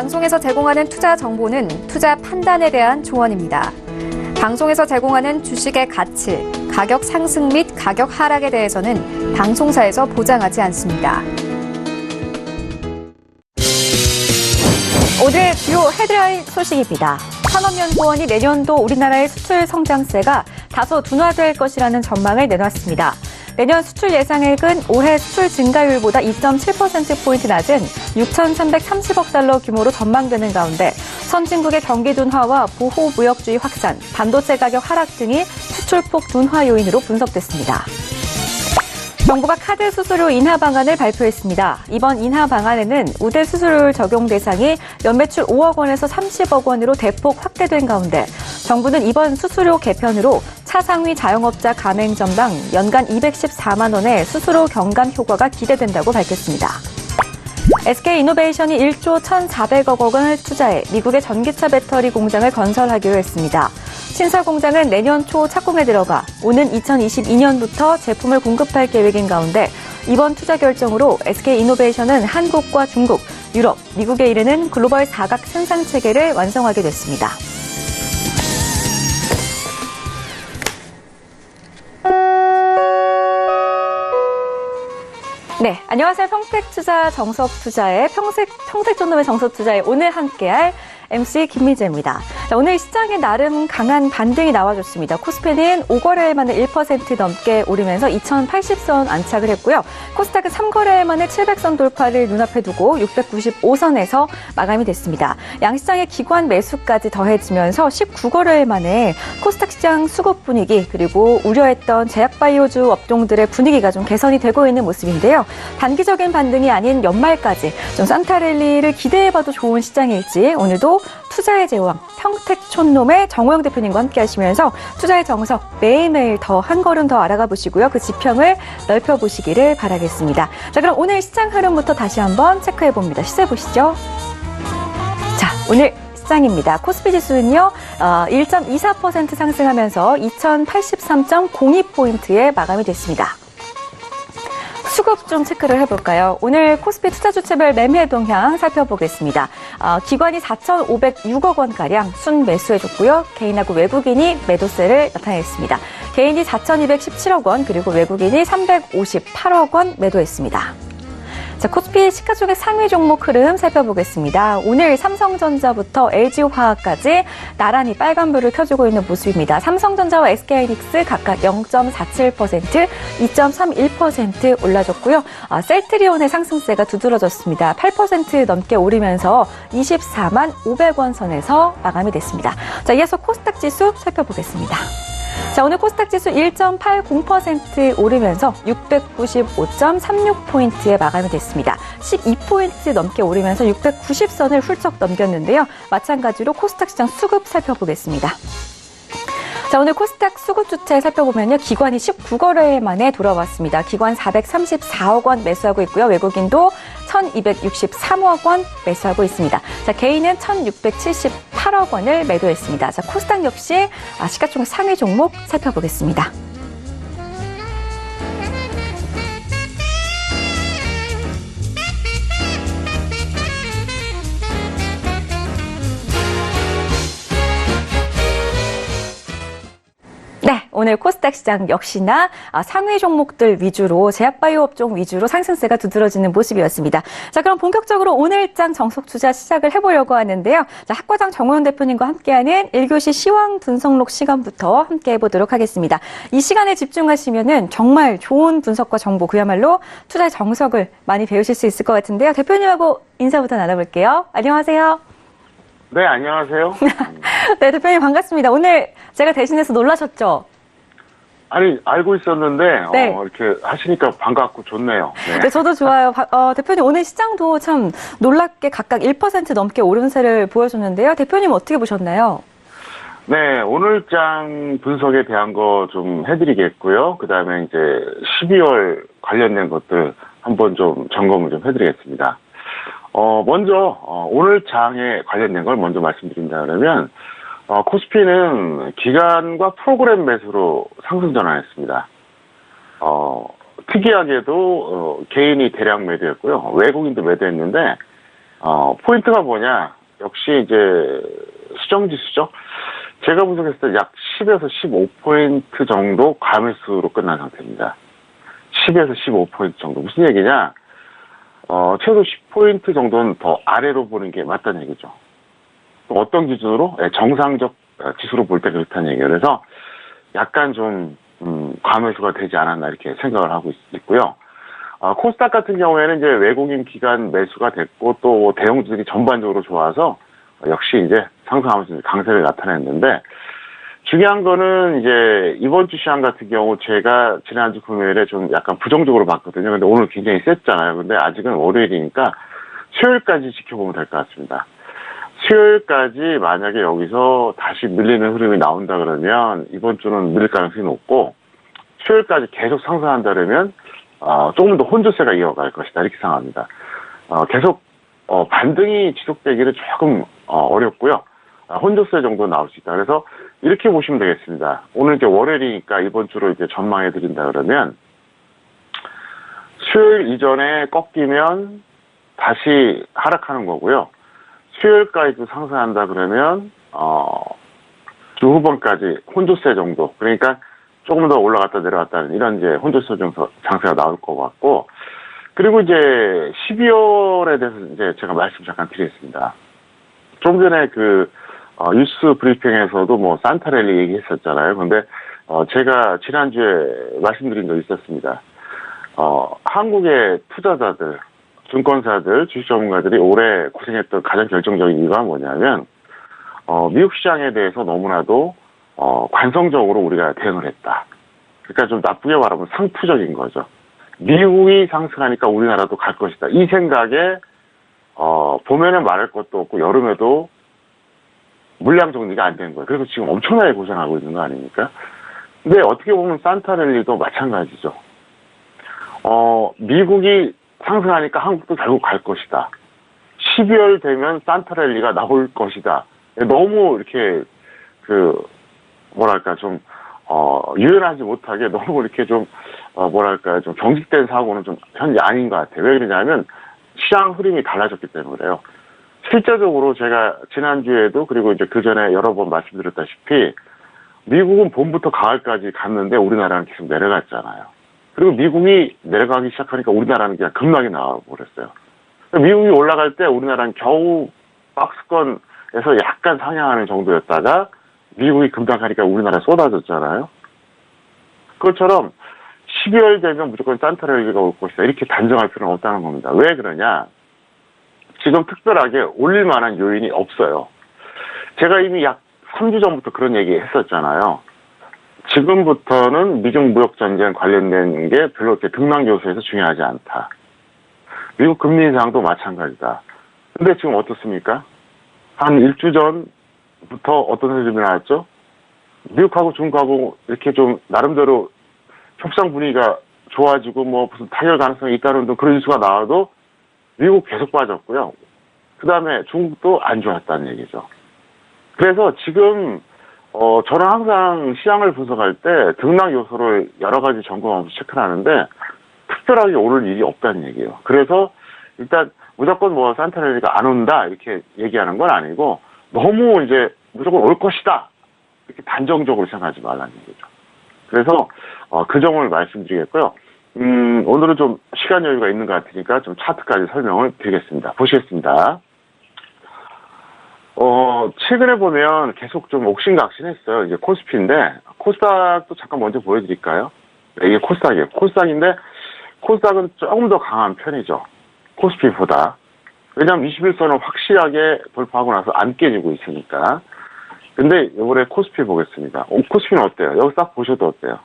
방송에서 제공하는 투자 정보는 투자 판단에 대한 조언입니다. 방송에서 제공하는 주식의 가치, 가격 상승 및 가격 하락에 대해서는 방송사에서 보장하지 않습니다. 오늘 주요 헤드라인 소식입니다. 산업연구원이 내년도 우리나라의 수출 성장세가 다소 둔화될 것이라는 전망을 내놨습니다. 내년 수출 예상액은 올해 수출 증가율보다 2.7%포인트 낮은 6,330억 달러 규모로 전망되는 가운데 선진국의 경기 둔화와 보호무역주의 확산, 반도체 가격 하락 등이 수출폭 둔화 요인으로 분석됐습니다. 정부가 카드 수수료 인하 방안을 발표했습니다. 이번 인하 방안에는 우대 수수료율 적용 대상이 연매출 5억 원에서 30억 원으로 대폭 확대된 가운데 정부는 이번 수수료 개편으로 차상위 자영업자 가맹점당 연간 214만 원의 수수료 경감 효과가 기대된다고 밝혔습니다. SK이노베이션이 1조 1,400억 원을 투자해 미국의 전기차 배터리 공장을 건설하기로 했습니다. 신설 공장은 내년 초 착공에 들어가 오는 2022년부터 제품을 공급할 계획인 가운데 이번 투자 결정으로 SK이노베이션은 한국과 중국, 유럽, 미국에 이르는 글로벌 사각 생산 체계를 완성하게 됐습니다. 네, 안녕하세요. 평택투자 정석투자의 평택존놈의 정석투자에 오늘 함께할 MC 김미재입니다. 자, 오늘 시장에 나름 강한 반등이 나와줬습니다. 코스피는 5거래일 만에 1% 넘게 오르면서 2,080선 안착을 했고요. 코스닥은 3거래일 만에 700선 돌파를 눈앞에 두고 695선에서 마감이 됐습니다. 양시장의 기관 매수까지 더해지면서 19거래일 만에 코스닥 시장 수급 분위기 그리고 우려했던 제약바이오주 업종들의 분위기가 좀 개선이 되고 있는 모습인데요. 단기적인 반등이 아닌 연말까지 좀 산타랠리를 기대해봐도 좋은 시장일지 오늘도 투자의 제왕 평택촌놈의 정호영 대표님과 함께 하시면서 투자의 정석 매일매일 더 한 걸음 더 알아가 보시고요. 그 지평을 넓혀보시기를 바라겠습니다. 자, 그럼 오늘 시장 흐름부터 다시 한번 체크해봅니다. 시세 보시죠. 자, 오늘 시장입니다. 코스피 지수는요, 1.24% 상승하면서 2083.02포인트에 마감이 됐습니다. 수급 좀 체크를 해볼까요? 오늘 코스피 투자주체별 매매 동향 살펴보겠습니다. 기관이 4,506억 원가량 순매수해줬고요. 개인하고 외국인이 매도세를 나타냈습니다. 개인이 4,217억 원, 그리고 외국인이 358억 원 매도했습니다. 자, 코스피 시가총액 상위 종목 흐름 살펴보겠습니다. 오늘 삼성전자부터 LG화학까지 나란히 빨간불을 켜주고 있는 모습입니다. 삼성전자와 SK하이닉스 각각 0.47%, 2.31% 올라줬고요. 셀트리온의 상승세가 두드러졌습니다. 8% 넘게 오르면서 24만 500원 선에서 마감이 됐습니다. 자, 이어서 코스닥 지수 살펴보겠습니다. 자, 오늘 코스닥 지수 1.80% 오르면서 695.36포인트에 마감이 됐습니다. 12포인트 넘게 오르면서 690선을 훌쩍 넘겼는데요. 마찬가지로 코스닥 시장 수급 살펴보겠습니다. 자, 오늘 코스닥 수급 주체 살펴보면요. 기관이 19거래일 만에 돌아왔습니다. 기관 434억 원 매수하고 있고요. 외국인도 1,263억 원 매수하고 있습니다. 자, 개인은 1,678억 원을 매도했습니다. 자, 코스닥 역시 시가총액 상위 종목 살펴보겠습니다. 네, 오늘 코스닥 시장 역시나 상위 종목들 위주로 제약바이오 업종 위주로 상승세가 두드러지는 모습이었습니다. 자, 그럼 본격적으로 오늘장 정석 투자 시작을 해보려고 하는데요. 자, 학과장 정호영 대표님과 함께하는 1교시 시황 분석록 시간부터 함께 해보도록 하겠습니다. 이 시간에 집중하시면은 정말 좋은 분석과 정보, 그야말로 투자의 정석을 많이 배우실 수 있을 것 같은데요. 대표님하고 인사부터 나눠볼게요. 안녕하세요. 네, 안녕하세요. 네, 대표님 반갑습니다. 오늘 제가 대신해서 놀라셨죠? 아니, 알고 있었는데, 네. 이렇게 하시니까 반갑고 좋네요. 네, 저도 좋아요. 대표님, 오늘 시장도 참 놀랍게 각각 1% 넘게 오름세를 보여줬는데요. 대표님 어떻게 보셨나요? 네, 오늘장 분석에 대한 거 좀 해드리겠고요. 그 다음에 이제 12월 관련된 것들 한번 좀 점검을 좀 해드리겠습니다. 먼저, 오늘 장에 관련된 걸 먼저 말씀드린다 그러면, 코스피는 기간과 프로그램 매수로 상승 전환했습니다. 특이하게도, 개인이 대량 매도했고요. 외국인도 매도했는데, 포인트가 뭐냐? 역시 이제 수정지수죠. 제가 분석했을 때 약 10에서 15포인트 정도 과매수로 끝난 상태입니다. 10에서 15포인트 정도. 무슨 얘기냐? 최소 10포인트 정도는 더 아래로 보는 게 맞다는 얘기죠. 어떤 기준으로? 정상적 지수로 볼 때 그렇다는 얘기예요. 그래서 약간 좀 과매수가 되지 않았나 이렇게 생각을 하고 있고요. 코스닥 같은 경우에는 이제 외국인 기관 매수가 됐고 또 대형주들이 전반적으로 좋아서 역시 이제 상승하면서 강세를 나타냈는데 중요한 거는 이제 이번 주 시장 같은 경우 제가 지난주 금요일에 좀 약간 부정적으로 봤거든요. 근데 오늘 굉장히 셌잖아요. 근데 아직은 월요일이니까 수요일까지 지켜보면 될 것 같습니다. 수요일까지 만약에 여기서 다시 밀리는 흐름이 나온다 그러면 이번 주는 밀릴 가능성이 높고 수요일까지 계속 상승한다 그러면 조금 더 혼조세가 이어갈 것이다 이렇게 생각합니다. 계속 반등이 지속되기를 조금 어렵고요. 혼조세 정도 나올 수 있다. 그래서 이렇게 보시면 되겠습니다. 오늘 이제 월요일이니까 이번 주로 이제 전망해 드린다 그러면 수요일 이전에 꺾이면 다시 하락하는 거고요. 수요일까지도 상승한다 그러면 주 후반까지 혼조세 정도. 그러니까 조금 더 올라갔다 내려갔다는 이런 이제 혼조세 장세가 나올 것 같고 그리고 이제 12월에 대해서 이제 제가 말씀 잠깐 드리겠습니다. 좀 전에 뉴스 브리핑에서도 뭐 산타랠리 얘기했었잖아요. 근데 제가 지난주에 말씀드린 적 있었습니다. 한국의 투자자들, 증권사들, 주식 전문가들이 올해 고생했던 가장 결정적인 이유가 뭐냐면 미국 시장에 대해서 너무나도 관성적으로 우리가 대응을 했다. 그러니까 좀 나쁘게 말하면 상투적인 거죠. 미국이 상승하니까 우리나라도 갈 것이다. 이 생각에 봄에는 말할 것도 없고 여름에도 물량 정리가 안 된 거예요. 그래서 지금 엄청나게 고생하고 있는 거 아닙니까? 근데 어떻게 보면 산타랠리도 마찬가지죠. 미국이 상승하니까 한국도 결국 갈 것이다. 12월 되면 산타랠리가 나올 것이다. 너무 이렇게 좀 유연하지 못하게 너무 이렇게 좀 좀 경직된 사고는 좀 현재 아닌 것 같아요. 왜 그러냐면 시장 흐름이 달라졌기 때문에 그래요. 실제적으로 제가 지난주에도 그리고 이제 그 전에 여러 번 말씀드렸다시피 미국은 봄부터 가을까지 갔는데 우리나라는 계속 내려갔잖아요. 그리고 미국이 내려가기 시작하니까 우리나라는 그냥 급락이 나와버렸어요. 미국이 올라갈 때 우리나라는 겨우 박스권에서 약간 상향하는 정도였다가 미국이 급락하니까 우리나라 쏟아졌잖아요. 그것처럼 12월 되면 무조건 산타랠리가 올 것이다. 이렇게 단정할 필요는 없다는 겁니다. 왜 그러냐? 지금 특별하게 올릴 만한 요인이 없어요. 제가 이미 약 3주 전부터 그런 얘기 했었잖아요. 지금부터는 미중 무역 전쟁 관련된 게 별로 이렇게 등락 요소에서 중요하지 않다. 미국 금리 인상도 마찬가지다. 근데 지금 어떻습니까? 한 일주 전부터 어떤 흐름이 나왔죠? 미국하고 중국하고 이렇게 좀 나름대로 협상 분위기가 좋아지고 뭐 무슨 타결 가능성이 있다는 그런 뉴스가 나와도 미국 계속 빠졌고요. 그 다음에 중국도 안 좋았다는 얘기죠. 그래서 지금 저는 항상 시장을 분석할 때 등락 요소를 여러 가지 점검하면서 체크를 하는데 특별하게 오를 일이 없다는 얘기예요. 그래서 일단 무조건 뭐 산타랠리가 안 온다 이렇게 얘기하는 건 아니고 너무 이제 무조건 올 것이다 이렇게 단정적으로 생각하지 말라는 얘기죠. 그래서 그 점을 말씀드리겠고요. 오늘은 좀 시간 여유가 있는 것 같으니까 좀 차트까지 설명을 드리겠습니다. 보시겠습니다. 최근에 보면 계속 좀 옥신각신했어요. 이제 코스피인데 코스닥도 잠깐 먼저 보여드릴까요? 이게 코스닥이에요. 코스닥인데 코스닥은 조금 더 강한 편이죠. 코스피보다. 왜냐하면 21선을 확실하게 돌파하고 나서 안 깨지고 있으니까. 근데 이번에 코스피 보겠습니다. 코스피는 어때요? 여기 딱 보셔도 어때요?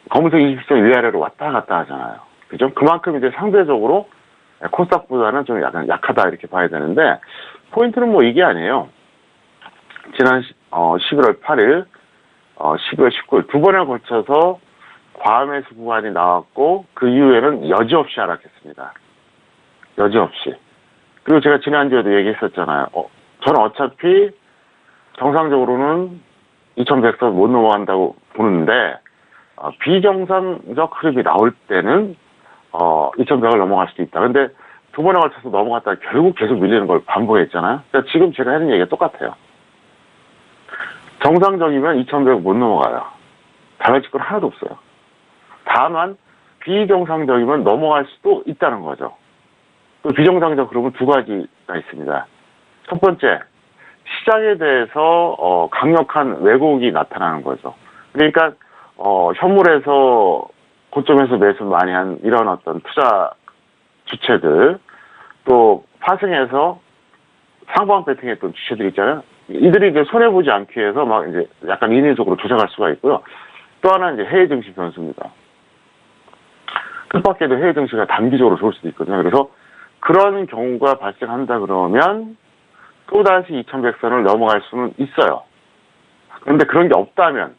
검은색 20선 위아래로 왔다 갔다 하잖아요. 그죠? 그만큼 이제 상대적으로 코스닥보다는 좀 약간 약하다 이렇게 봐야 되는데 포인트는 뭐 이게 아니에요. 지난 11월 8일, 12월 19일 두 번에 걸쳐서 과매수 구간이 나왔고 그 이후에는 여지없이 하락했습니다. 여지없이. 그리고 제가 지난주에도 얘기했었잖아요. 저는 어차피 정상적으로는 2100선 못 넘어간다고 보는데 비정상적 흐름이 나올 때는 2100을 넘어갈 수도 있다. 근데 두 번에 걸쳐서 넘어갔다가 결국 계속 밀리는 걸 반복했잖아요. 그러니까 지금 제가 하는 얘기가 똑같아요. 정상적이면 2100 못 넘어가요. 달라질 건 하나도 없어요. 다만 비정상적이면 넘어갈 수도 있다는 거죠. 또 비정상적 그러면 두 가지가 있습니다. 첫 번째, 시장에 대해서 강력한 왜곡이 나타나는 거죠. 그러니까 현물에서 고점에서 매수 많이 한 이런 어떤 투자 주체들, 또 파생해서 상방 배팅했던 주체들 있잖아요. 이들이 이제 손해보지 않기 위해서 막 이제 약간 인위적으로 조작할 수가 있고요. 또 하나는 이제 해외 증시 변수입니다. 뜻밖에도 해외 증시가 단기적으로 좋을 수도 있거든요. 그래서 그런 경우가 발생한다 그러면 또다시 2100선을 넘어갈 수는 있어요. 그런데 그런 게 없다면,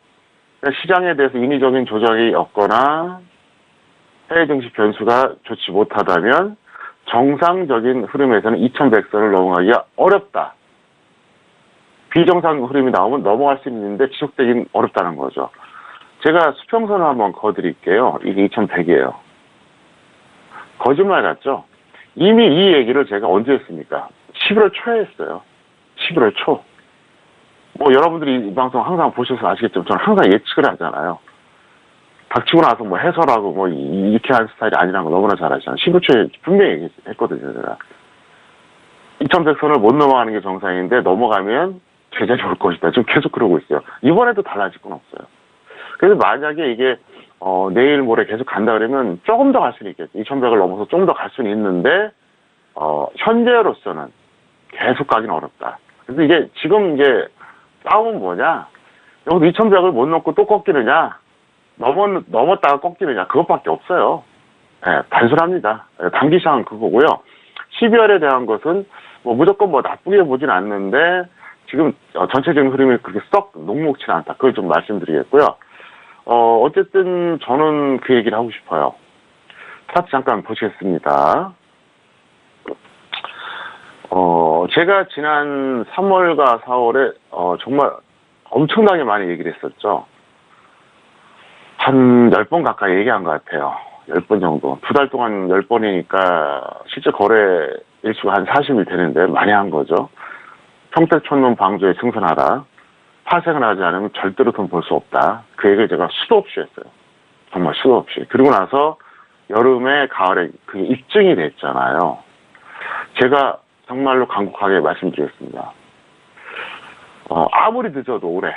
그러니까 시장에 대해서 인위적인 조작이 없거나 해외 증시 변수가 좋지 못하다면 정상적인 흐름에서는 2100선을 넘어가기가 어렵다. 비정상 흐름이 나오면 넘어갈 수 있는데 지속되긴 어렵다는 거죠. 제가 수평선을 한번 그어드릴게요. 이게 2100이에요. 거짓말 같죠? 이미 이 얘기를 제가 언제 했습니까? 11월 초에 했어요. 11월 초. 뭐 여러분들이 이 방송 항상 보셔서 아시겠지만 저는 항상 예측을 하잖아요. 닥치고 나서 뭐 해설하고 뭐 이렇게 하는 스타일이 아니라는 거 너무나 잘 아시잖아요. 11월 초에 분명히 얘기했거든요, 제가. 2100선을 못 넘어가는 게 정상인데 넘어가면 제자리 올 것이다. 지금 계속 그러고 있어요. 이번에도 달라질 건 없어요. 그래서 만약에 이게 내일 모레 계속 간다 그러면 조금 더 갈 수는 있겠죠. 2100을 넘어서 좀 더 갈 수는 있는데 현재로서는 계속 가기는 어렵다. 그래서 이게 지금 이제 싸움은 뭐냐? 여기서 2100을 못 넘고 또 꺾이느냐? 넘었다가 꺾이느냐? 그것밖에 없어요. 네, 단순합니다. 단기 시장은 그거고요. 12월에 대한 것은 뭐 무조건 뭐 나쁘게 보진 않는데 지금 전체적인 흐름이 그렇게 썩 녹록치는 않다. 그걸 좀 말씀드리겠고요. 어쨌든 저는 그 얘기를 하고 싶어요. 차트 잠깐 보시겠습니다. 제가 지난 3월과 4월에 정말 엄청나게 많이 얘기를 했었죠. 한 10번 가까이 얘기한 것 같아요. 10번 정도. 2달 동안 10번이니까 실제 거래 일수가 한 40일 되는데 많이 한 거죠. 평택촌놈 방조에 승선하라. 파생을 하지 않으면 절대로 돈 벌 수 없다. 그 얘기를 제가 수도 없이 했어요. 정말 수도 없이. 그리고 나서 여름에 가을에 그게 입증이 됐잖아요. 제가 정말로 간곡하게 말씀드리겠습니다. 아무리 늦어도 올해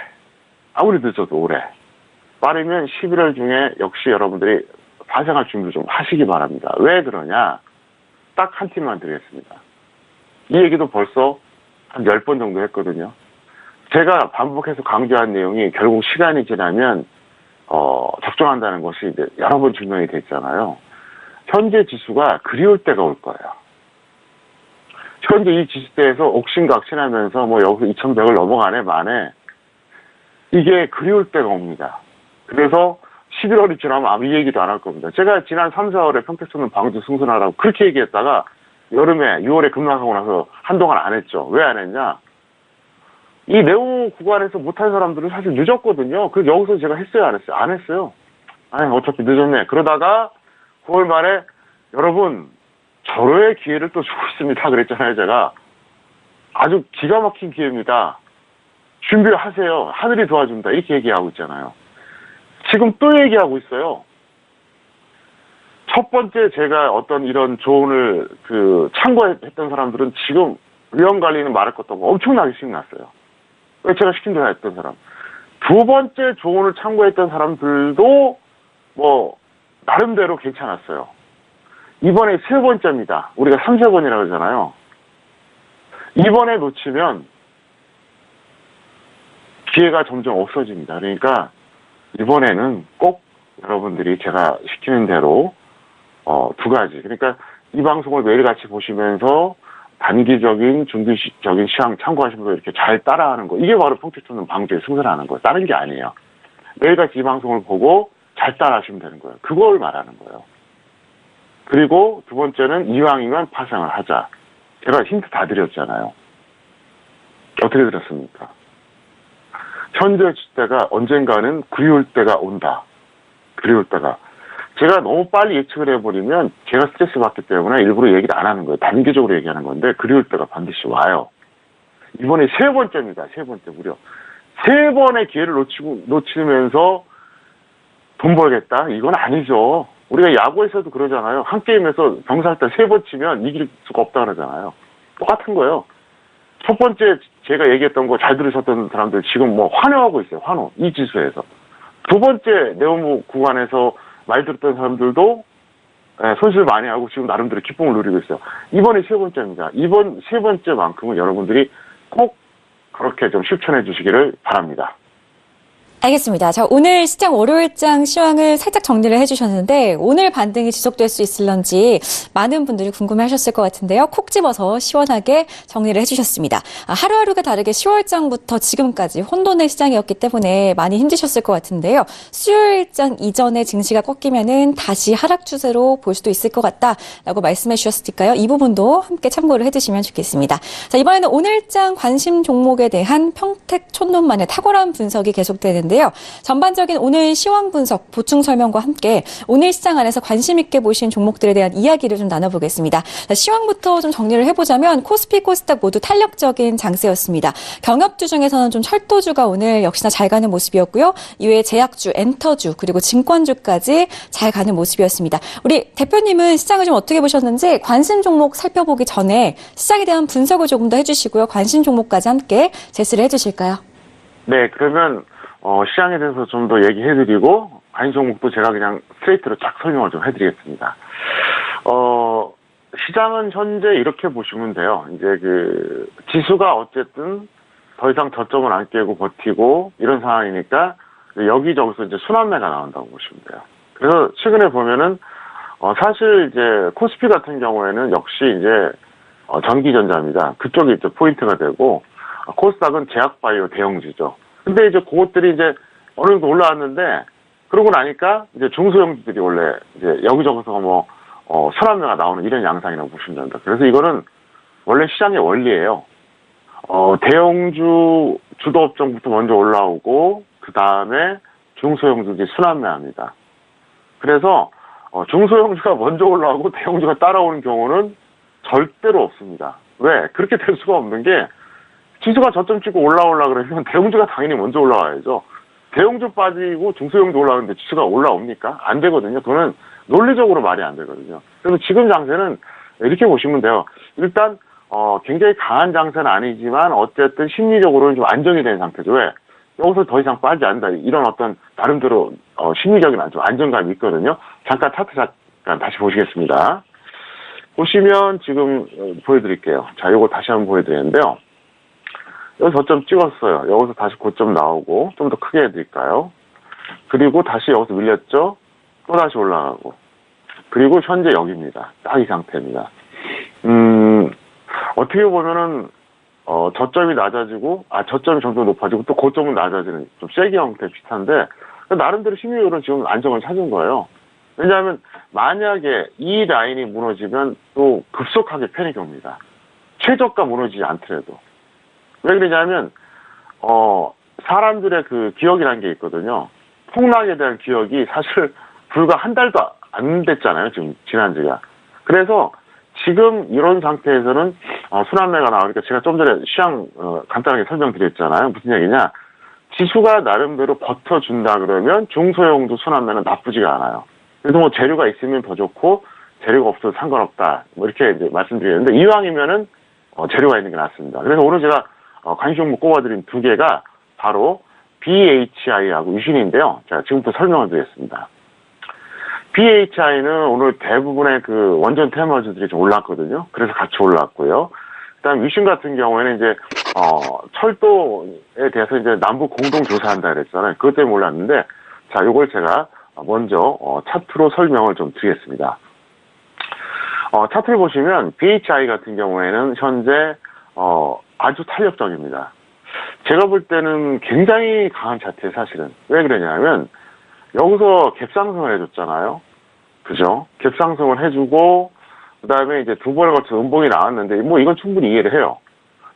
빠르면 11월 중에 역시 여러분들이 파생할 준비를 좀 하시기 바랍니다. 왜 그러냐? 딱 한 팀만 드리겠습니다. 이 얘기도 벌써 한 10번 정도 했거든요. 제가 반복해서 강조한 내용이 결국 시간이 지나면 적정한다는 것이 이제 여러 번 증명이 됐잖아요. 현재 지수가 그리울 때가 올 거예요. 현재 이 지수대에서 옥신각신하면서 뭐 여기서 2100을 넘어가네 마네 이게 그리울 때가 옵니다. 그래서 11월이 지나면 아무 얘기도 안 할 겁니다. 제가 지난 3, 4월에 평택촌은 방주 승선하라고 그렇게 얘기했다가 여름에 6월에 급락하고 나서 한동안 안 했죠. 왜 안 했냐? 이 네오 구간에서 못한 사람들은 사실 늦었거든요. 그래서 여기서 제가 했어요, 안 했어요? 안 했어요. 아니, 어차피 늦었네. 그러다가 9월 말에 여러분, 절호의 기회를 또 주고 있습니다. 그랬잖아요, 제가. 아주 기가 막힌 기회입니다. 준비를 하세요. 하늘이 도와준다. 이렇게 얘기하고 있잖아요. 지금 또 얘기하고 있어요. 첫 번째 제가 어떤 이런 조언을 참고했던 사람들은 지금 위험 관리는 말할 것도 없고 엄청나게 신났어요. 왜 제가 시킨 대로 했던 사람. 두 번째 조언을 참고했던 사람들도 뭐 나름대로 괜찮았어요. 이번에 세 번째입니다. 우리가 3, 4번이라고 그러잖아요. 이번에 놓치면 기회가 점점 없어집니다. 그러니까 이번에는 꼭 여러분들이 제가 시키는 대로 두 가지. 그러니까 이 방송을 매일같이 보시면서 단기적인, 중기적인 시황 참고하시면서 이렇게 잘 따라하는 거. 이게 바로 평택촌은 방주에 승선하는 거예요. 다른 게 아니에요. 매일같이 이 방송을 보고 잘 따라하시면 되는 거예요. 그걸 말하는 거예요. 그리고 두 번째는 이왕이면 파생을 하자. 제가 힌트 다 드렸잖아요. 어떻게 드렸습니까? 현재 시대가 언젠가는 그리울 때가 온다. 그리울 때가. 제가 너무 빨리 예측을 해버리면 제가 스트레스 받기 때문에 일부러 얘기를 안 하는 거예요. 단계적으로 얘기하는 건데 그리울 때가 반드시 와요. 이번에 3번째입니다. 3번째 무려. 3번의 기회를 놓치면서 돈 벌겠다? 이건 아니죠. 우리가 야구에서도 그러잖아요. 한 게임에서 병살타 3번 치면 이길 수가 없다 그러잖아요. 똑같은 거예요. 첫 번째 제가 얘기했던 거 잘 들으셨던 사람들 지금 뭐 환호하고 있어요. 환호. 이 지수에서. 두 번째 네오무 구간에서 말 들었던 사람들도 손실 많이 하고 지금 나름대로 기쁨을 누리고 있어요. 이번이 3번째입니다. 이번 3번째만큼은 여러분들이 꼭 그렇게 좀 실천해 주시기를 바랍니다. 알겠습니다. 자, 오늘 시장 월요일장 시황을 살짝 정리를 해주셨는데 오늘 반등이 지속될 수 있을런지 많은 분들이 궁금해하셨을 것 같은데요. 콕 집어서 시원하게 정리를 해주셨습니다. 하루하루가 다르게 10월장부터 지금까지 혼돈의 시장이었기 때문에 많이 힘드셨을 것 같은데요. 수요일장 이전에 증시가 꺾이면은 다시 하락 추세로 볼 수도 있을 것 같다라고 말씀해 주셨으니까요. 이 부분도 함께 참고를 해두시면 좋겠습니다. 자, 이번에는 오늘장 관심 종목에 대한 평택 촌놈만의 탁월한 분석이 계속되는데 전반적인 오늘 시황 분석, 보충 설명과 함께 오늘 시장 안에서 관심 있게 보신 종목들에 대한 이야기를 좀 나눠보겠습니다. 자, 시황부터 좀 정리를 해보자면 코스피, 코스닥 모두 탄력적인 장세였습니다. 경협주 중에서는 좀 철도주가 오늘 역시나 잘 가는 모습이었고요. 이외에 제약주, 엔터주, 그리고 증권주까지 잘 가는 모습이었습니다. 우리 대표님은 시장을 좀 어떻게 보셨는지 관심 종목 살펴보기 전에 시장에 대한 분석을 조금 더 해주시고요. 관심 종목까지 함께 제시를 해주실까요? 네, 그러면 시장에 대해서 좀 더 얘기해드리고, 관심 종목도 제가 그냥 스트레이트로 쫙 설명을 좀 해드리겠습니다. 시장은 현재 이렇게 보시면 돼요. 이제 지수가 어쨌든 더 이상 저점을 안 깨고 버티고 이런 상황이니까 여기저기서 이제 순환매가 나온다고 보시면 돼요. 그래서 최근에 보면은, 사실 이제 코스피 같은 경우에는 역시 이제, 전기전자입니다. 그쪽이 이제 포인트가 되고, 코스닥은 제약바이오 대형주죠. 근데 이제 그것들이 이제 어느 정도 올라왔는데, 그러고 나니까 이제 중소형주들이 원래 이제 여기저기서 뭐, 순환매가 나오는 이런 양상이라고 보시면 됩니다. 그래서 이거는 원래 시장의 원리예요. 대형주 주도업종부터 먼저 올라오고, 그 다음에 중소형주들이 순환매합니다. 그래서, 중소형주가 먼저 올라오고 대형주가 따라오는 경우는 절대로 없습니다. 왜? 그렇게 될 수가 없는 게, 지수가 저점 찍고 올라오려고 그러면 대형주가 당연히 먼저 올라와야죠. 대형주 빠지고 중소형주 올라오는데 지수가 올라옵니까? 안 되거든요. 그거는 논리적으로 말이 안 되거든요. 그래서 지금 장세는 이렇게 보시면 돼요. 일단 굉장히 강한 장세는 아니지만 어쨌든 심리적으로는 좀 안정이 된 상태죠. 왜? 여기서 더 이상 빠지지 않는다. 이런 어떤 나름대로 심리적인 좀 안정감이 있거든요. 잠깐 차트 잠깐 다시 보시겠습니다. 보시면 지금 보여드릴게요. 자, 요거 다시 한번 보여드리는데요. 여기 저점 찍었어요. 여기서 다시 고점 나오고 좀 더 크게 해드릴까요? 그리고 다시 여기서 밀렸죠? 또 다시 올라가고 그리고 현재 여기입니다. 딱 이 상태입니다. 어떻게 보면은 저점이 낮아지고 저점이 점점 높아지고 또 고점은 낮아지는 좀 세기 형태 비슷한데 나름대로 심리적으로 지금 안정을 찾은 거예요. 왜냐하면 만약에 이 라인이 무너지면 또 급속하게 패닉이 옵니다. 최저가 무너지지 않더라도. 왜 그러냐면 사람들의 그 기억이라는 게 있거든요. 폭락에 대한 기억이 사실 불과 한 달도 안 됐잖아요. 지금 지난주가. 그래서 지금 이런 상태에서는 순환매가 나오니까 제가 좀 전에 시황 간단하게 설명드렸잖아요. 무슨 얘기냐? 지수가 나름대로 버텨준다 그러면 중소형도 순환매는 나쁘지가 않아요. 그래서 뭐 재료가 있으면 더 좋고 재료가 없어도 상관없다. 뭐 이렇게 이제 말씀드리는데 이왕이면은 재료가 있는 게 낫습니다. 그래서 오늘 제가 관심 종목 꼽아드린 두 개가 바로 BHI하고 유신인데요. 제가 지금부터 설명을 드리겠습니다. BHI는 오늘 대부분의 그 원전 테마주들이 좀 올랐거든요. 그래서 같이 올랐고요. 그다음 유신 같은 경우에는 이제 철도에 대해서 이제 남북 공동 조사한다 그랬잖아요. 그것 때문에 올랐는데 자, 요걸 제가 먼저 차트로 설명을 좀 드리겠습니다. 차트를 보시면 BHI 같은 경우에는 현재 아주 탄력적입니다. 제가 볼 때는 굉장히 강한 차트예요, 사실은. 왜 그러냐면 여기서 갭상승을 해줬잖아요. 그죠? 갭상승을 해주고 그 다음에 이제 두 번에 걸쳐 음봉이 나왔는데 뭐 이건 충분히 이해를 해요.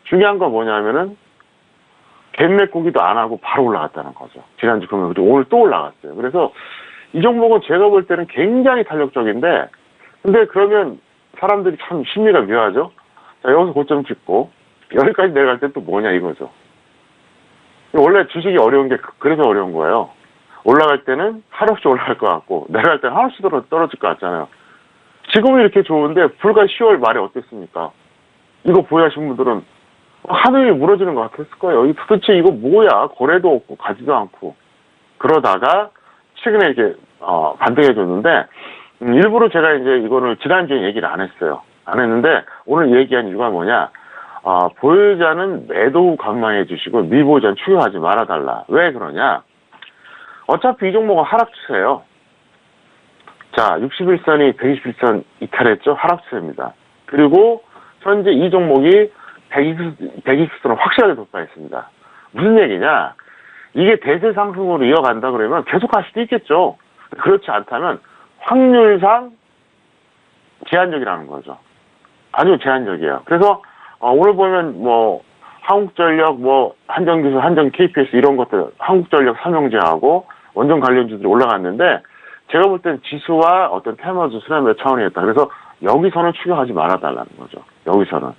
중요한 건 뭐냐면은 갭 메꾸기도 안 하고 바로 올라갔다는 거죠. 지난주 금요일 그리고 오늘 또 올라갔어요. 그래서 이 종목은 제가 볼 때는 굉장히 탄력적인데, 근데 그러면 사람들이 참 심리가 묘하죠? 자, 여기서 고점 찍고, 여기까지 내려갈 때 또 뭐냐 이거죠. 원래 주식이 어려운 게 그래서 어려운 거예요. 올라갈 때는 한없이 올라갈 것 같고, 내려갈 때는 한없이 떨어질 것 같잖아요. 지금은 이렇게 좋은데, 불과 10월 말에 어땠습니까? 이거 보유하신 분들은 하늘이 무너지는 것 같았을 거예요. 도대체 이거 뭐야? 거래도 없고, 가지도 않고. 그러다가, 최근에 이제, 반등해줬는데, 일부러 제가 이제 이거를 지난주에 얘기를 안 했어요. 안 했는데, 오늘 얘기한 이유가 뭐냐? 보유자는 매도 감망해 주시고, 미보유자는 추격하지 말아달라. 왜 그러냐? 어차피 이 종목은 하락추세예요. 자, 61선이 121선 이탈했죠? 하락추세입니다. 그리고 현재 이 종목이 120선을 확실하게 돌파했습니다. 무슨 얘기냐? 이게 대세 상승으로 이어간다 그러면 계속 갈 수도 있겠죠. 그렇지 않다면 확률상 제한적이라는 거죠. 아주 제한적이에요. 그래서 오늘 보면 뭐 한국전력, 뭐 한전기술, 한전 KPS 이런 것들, 한국전력, 삼성제하고 원전 관련주들이 올라갔는데 제가 볼 땐 지수와 어떤 테마주 순환 몇 차원이었다. 그래서 여기서는 추격하지 말아달라는 거죠. 여기서는.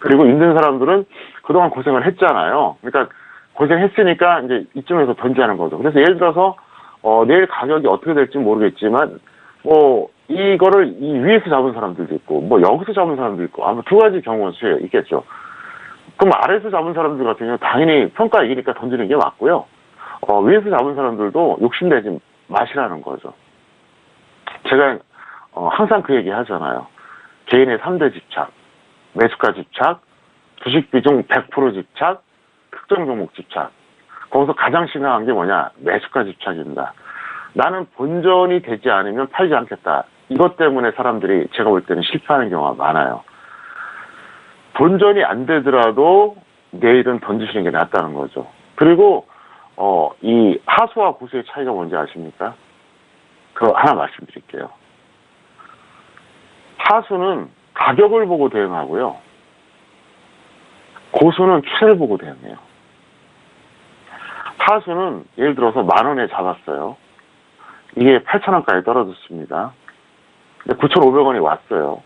그리고 있는 사람들은 그동안 고생을 했잖아요. 그러니까 고생했으니까 이제 이쯤에서 던지하는 거죠. 그래서 예를 들어서 내일 가격이 어떻게 될지 모르겠지만 뭐 이거를 이 위에서 잡은 사람들도 있고 뭐 여기서 잡은 사람도 있고 아마 두 가지 경우가 있겠죠. 그럼 아래에서 잡은 사람들 같은 경우는 당연히 평가 이기니까 던지는 게 맞고요. 위에서 잡은 사람들도 욕심내지 마시라는 거죠. 제가 항상 그 얘기 하잖아요. 개인의 3대 집착, 매수가 집착, 주식 비중 100% 집착, 특정 종목 집착. 거기서 가장 심각한 게 뭐냐? 매수가 집착입니다. 나는 본전이 되지 않으면 팔지 않겠다. 이것 때문에 사람들이 제가 볼 때는 실패하는 경우가 많아요. 본전이 안 되더라도 내일은 던지시는 게 낫다는 거죠. 그리고 이 하수와 고수의 차이가 뭔지 아십니까? 그거 하나 말씀드릴게요. 하수는 가격을 보고 대응하고요. 고수는 추세를 보고 대응해요. 하수는 예를 들어서 10,000원에 잡았어요. 이게 8,000원까지 떨어졌습니다. 근데 9,500원이 왔어요.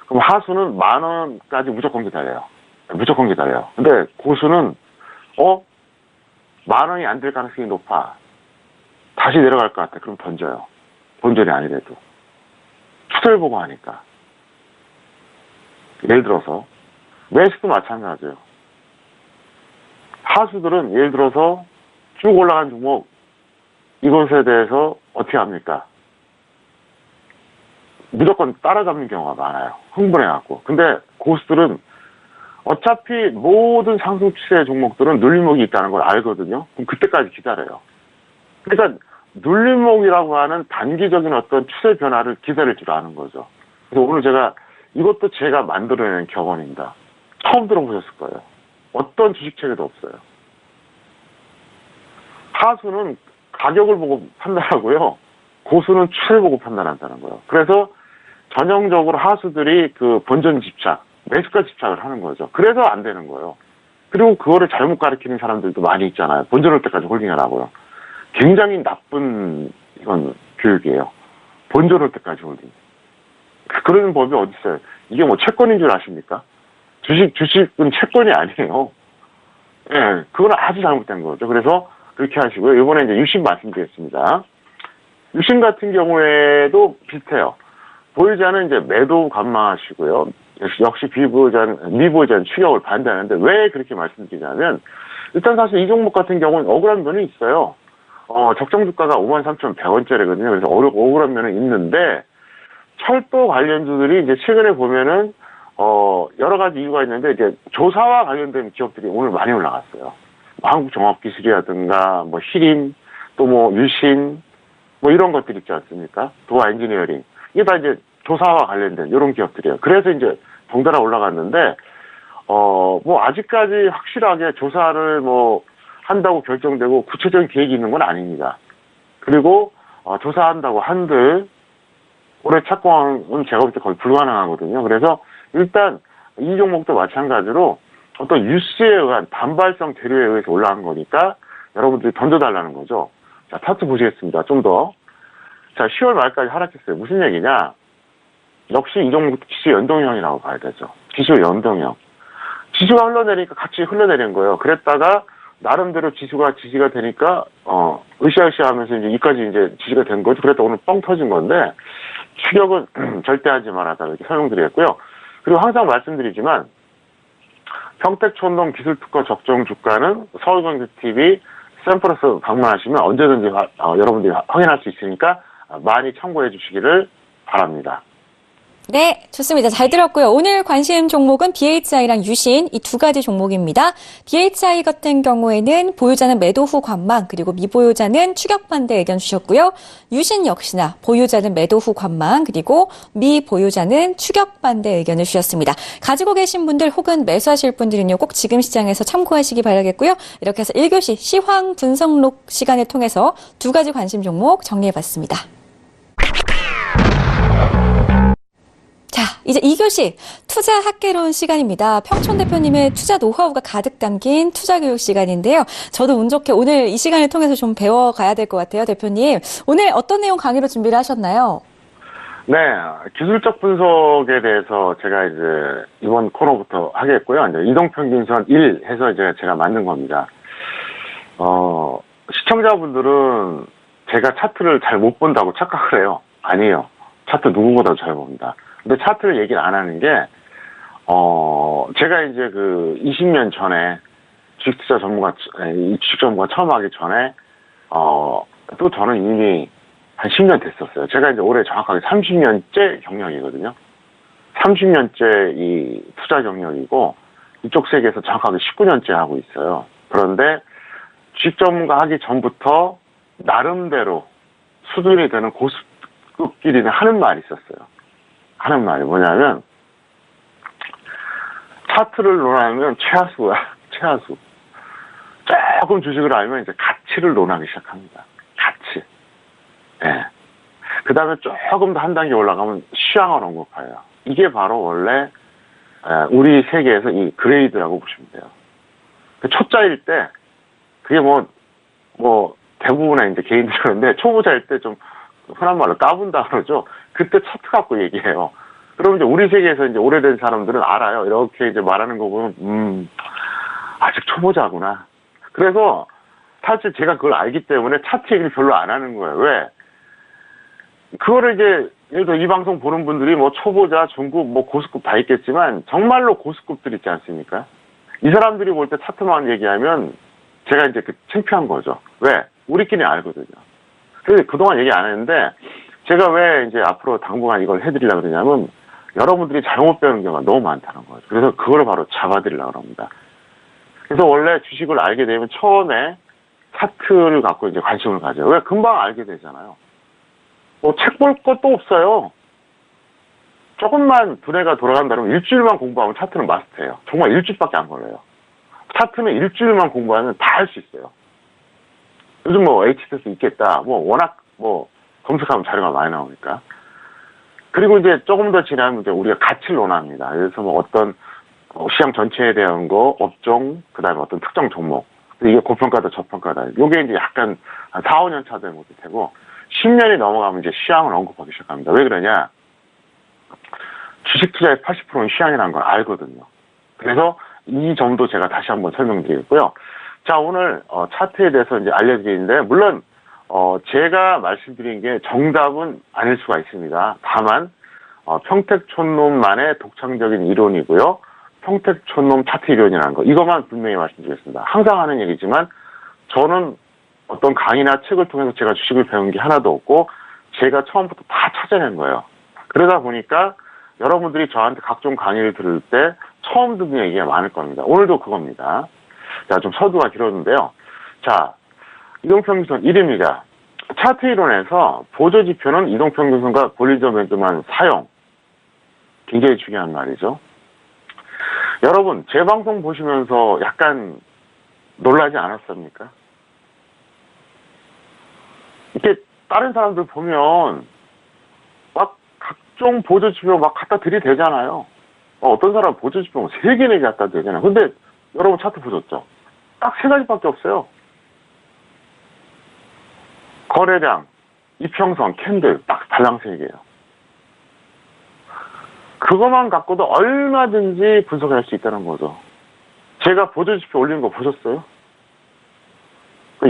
그럼 하수는 10,000원까지 무조건 기다려요. 무조건 기다려요. 근데 고수는 10,000원이 안 될 가능성이 높아. 다시 내려갈 것 같아. 그럼 던져요. 본전이 아니래도. 추세를 보고 하니까. 예를 들어서 매수도 마찬가지예요. 하수들은 예를 들어서 쭉 올라간 종목 이것에 대해서 어떻게 합니까? 무조건 따라잡는 경우가 많아요. 흥분해갖고. 근데 고수들은 어차피 모든 상승 추세 종목들은 눌림목이 있다는 걸 알거든요. 그럼 그때까지 기다려요. 그러니까 눌림목이라고 하는 단기적인 어떤 추세 변화를 기다릴 줄 아는 거죠. 그래서 오늘 이것도 제가 만들어낸 격언입니다. 처음 들어보셨을 거예요. 어떤 주식책에도 없어요. 하수는 가격을 보고 판단하고요. 고수는 추세를 보고 판단한다는 거예요. 그래서 전형적으로 하수들이 그 본전 집착, 매수가 집착을 하는 거죠. 그래서 안 되는 거예요. 그리고 그거를 잘못 가르치는 사람들도 많이 있잖아요. 본전 올 때까지 홀딩하라고요. 굉장히 나쁜 이건 교육이에요. 본전 올 때까지 홀딩. 그러는 법이 어디 있어요? 이게 뭐 채권인 줄 아십니까? 주식은 채권이 아니에요. 예, 그건 아주 잘못된 거죠. 그래서 그렇게 하시고요. 이번에 이제 유심 말씀드리겠습니다. 유심 같은 경우에도 비슷해요. 보유자는 이제 매도 감마하시고요. 역시 미보유자는 추격을 반대하는데 왜 그렇게 말씀드리냐면 일단 사실 이 종목 같은 경우는 억울한 면이 있어요. 적정 주가가 53,100원짜리거든요. 그래서 억울한 면은 있는데 철도 관련주들이 이제 최근에 보면은 여러 가지 이유가 있는데 이제 조사와 관련된 기업들이 오늘 많이 올라갔어요. 한국종합기술이라든가 뭐 히림 또 뭐 유신 뭐 이런 것들 있지 않습니까? 도화 엔지니어링 이게 다 이제 조사와 관련된 이런 기업들이에요. 그래서 이제 덩달아 올라갔는데 뭐 아직까지 확실하게 조사를 뭐 한다고 결정되고 구체적인 계획이 있는 건 아닙니다. 그리고 조사한다고 한들 올해 착공은 제가 볼 때 거의 불가능하거든요. 그래서 일단 이 종목도 마찬가지로 어떤 뉴스에 의한 반발성 재료에 의해서 올라간 거니까 여러분들이 던져달라는 거죠. 자, 차트 보시겠습니다. 좀 더. 자, 10월 말까지 하락했어요. 무슨 얘기냐? 역시 이 종목 지수 연동형이라고 봐야 되죠. 지수 연동형. 지수가 흘러내리니까 같이 흘러내린 거예요. 그랬다가 나름대로 지수가 지지가 되니까 으쌰으쌰 하면서 이제 이까지 이제 지지가 된 거죠. 그랬다 오늘 뻥 터진 건데 추격은 절대 하지 말아다 이렇게 설명드리겠고요. 그리고 항상 말씀드리지만 평택촌동 기술특허 적정 주가는 서울경제TV 샘플러스 방문하시면 언제든지 여러분들이 확인할 수 있으니까 많이 참고해 주시기를 바랍니다. 네, 좋습니다. 잘 들었고요. 오늘 관심 종목은 BHI랑 유신 이 두 가지 종목입니다. BHI 같은 경우에는 보유자는 매도 후 관망 그리고 미보유자는 추격 반대 의견 주셨고요. 유신 역시나 보유자는 매도 후 관망 그리고 미보유자는 추격 반대 의견을 주셨습니다. 가지고 계신 분들 혹은 매수하실 분들은요 꼭 지금 시장에서 참고하시기 바라겠고요. 이렇게 해서 1교시 시황 분석록 시간을 통해서 두 가지 관심 종목 정리해봤습니다. 자, 이제 2교시 투자 학개론 시간입니다. 평촌 대표님의 투자 노하우가 가득 담긴 투자 교육 시간인데요. 저도 운 좋게 오늘 이 시간을 통해서 좀 배워가야 될 것 같아요, 대표님. 오늘 어떤 내용 강의로 준비를 하셨나요? 네, 기술적 분석에 대해서 제가 이제 이번 코너부터 하겠고요. 이제 이동평균선 1 해서 이제 제가 만든 겁니다. 시청자분들은 제가 차트를 잘 못 본다고 착각을 해요. 아니에요. 차트 누구보다도 잘 봅니다. 근데 차트를 얘기를 안 하는 게, 제가 이제 그 20년 전에 주식 전문가 처음 하기 전에, 또 저는 이미 한 10년 됐었어요. 제가 이제 올해 정확하게 30년째 경력이거든요. 30년째 이 투자 경력이고, 이쪽 세계에서 정확하게 19년째 하고 있어요. 그런데 주식 전문가 하기 전부터 나름대로 수준이 되는 고수급끼리는 하는 말이 있었어요. 하는 말이 뭐냐면 차트를 논하면 최하수야. 최하수. 조금 주식을 알면 이제 가치를 논하기 시작합니다. 가치. 예. 그 다음에 조금 더 한 단계 올라가면 시황을 언급해요. 이게 바로 원래 우리 세계에서 이 그레이드라고 보시면 돼요. 그 초짜일 때 그게 뭐 대부분의 이제 개인들이 그런데 초보자일 때 좀 흔한 말로 까분다 그러죠. 그때 차트 갖고 얘기해요. 그럼 이제 우리 세계에서 이제 오래된 사람들은 알아요. 이렇게 이제 말하는 거 보면, 아직 초보자구나. 그래서 사실 제가 그걸 알기 때문에 차트 얘기를 별로 안 하는 거예요. 왜? 그거를 이제, 예를 들어 이 방송 보는 분들이 뭐 초보자, 중급, 뭐 고수급 다 있겠지만, 정말로 고수급들 있지 않습니까? 이 사람들이 볼 때 차트만 얘기하면, 제가 이제 창피한 거죠. 왜? 우리끼리 알거든요. 그래서 그동안 얘기 안 했는데, 제가 왜 이제 앞으로 당분간 이걸 해드리려고 그러냐면, 여러분들이 잘못 배우는 경우가 너무 많다는 거죠. 그래서 그거를 바로 잡아드리려고 합니다. 그래서 원래 주식을 알게 되면 처음에 차트를 갖고 이제 관심을 가져요. 왜? 금방 알게 되잖아요. 책 볼 것도 없어요. 조금만 두뇌가 돌아간다면 일주일만 공부하면 차트는 마스터해요. 정말 일주일밖에 안 걸려요. 차트는 일주일만 공부하면 다 할 수 있어요. 요즘 HTS 있겠다. 워낙 검색하면 자료가 많이 나오니까. 그리고 이제 조금 더 지나면 이제 우리가 가치를 논합니다. 그래서 어떤 시장 전체에 대한 거, 업종, 그 다음에 어떤 특정 종목. 이게 고평가다, 저평가다. 요게 이제 약간 한 4, 5년 차 된 것도 되고, 10년이 넘어가면 이제 시황을 언급하기 시작합니다. 왜 그러냐? 주식 투자의 80%는 시황이라는 걸 알거든요. 그래서 이 점도 제가 다시 한번 설명드리겠고요. 자, 오늘 차트에 대해서 이제 알려드리는데, 물론 제가 말씀드린 게 정답은 아닐 수가 있습니다. 다만 평택촌놈만의 독창적인 이론이고요. 평택촌놈 차트 이론이라는 거, 이것만 분명히 말씀드리겠습니다. 항상 하는 얘기지만 저는 어떤 강의나 책을 통해서 제가 주식을 배운 게 하나도 없고 제가 처음부터 다 찾아낸 거예요. 그러다 보니까 여러분들이 저한테 각종 강의를 들을 때 처음 듣는 얘기가 많을 겁니다. 오늘도 그겁니다. 자, 좀 서두가 길었는데요. 자, 이동평균선 1입니다. 차트 이론에서 보조지표는 이동평균선과 볼린저 밴드만 사용. 굉장히 중요한 말이죠. 여러분, 제 방송 보시면서 약간 놀라지 않았습니까? 이렇게 다른 사람들 보면 막 각종 보조지표 막 갖다 들이대잖아요. 어떤 사람은 보조지표 3개, 4개 갖다 대잖아요. 근데 여러분 차트 보셨죠? 딱 3가지밖에 없어요. 거래량, 이평선, 캔들 딱 발랑색이에요. 그것만 갖고도 얼마든지 분석할 수 있다는 거죠. 제가 보조지표 올리는 거 보셨어요?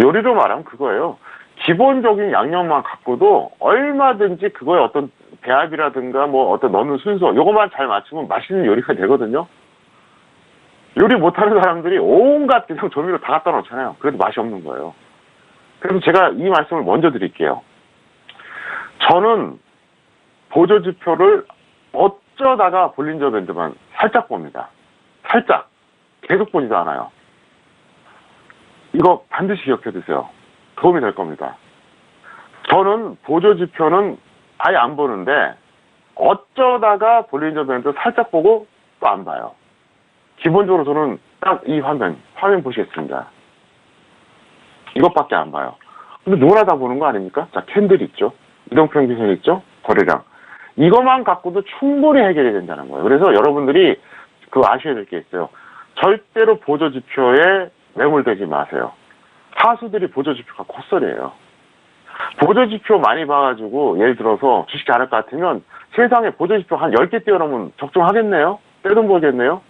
요리로 말하면 그거예요. 기본적인 양념만 갖고도 얼마든지 그거에 어떤 배합이라든가 뭐 어떤 넣는 순서 요것만 잘 맞추면 맛있는 요리가 되거든요. 요리 못하는 사람들이 온갖 그냥 조미료 다 갖다 놓잖아요. 그래도 맛이 없는 거예요. 그래서 제가 이 말씀을 먼저 드릴게요. 저는 보조지표를 어쩌다가 볼린저 밴드만 살짝 봅니다. 살짝. 계속 보지도 않아요. 이거 반드시 기억해 두세요. 도움이 될 겁니다. 저는 보조지표는 아예 안 보는데 어쩌다가 볼린저 밴드 살짝 보고 또 안 봐요. 기본적으로 저는 딱 이 화면 보시겠습니다. 이것밖에 안 봐요. 근데 누구나 다 보는 거 아닙니까? 자, 캔들 있죠. 이동평균선 있죠. 거래량. 이것만 갖고도 충분히 해결이 된다는 거예요. 그래서 여러분들이 그거 아셔야 될 게 있어요. 절대로 보조지표에 매몰되지 마세요. 하수들이 보조지표가 콧소리예요. 보조지표 많이 봐가지고 예를 들어서 주식 잘할 것 같으면 세상에 보조지표 한 10개 띄워놓으면 적중하겠네요? 떼돈 벌겠네요?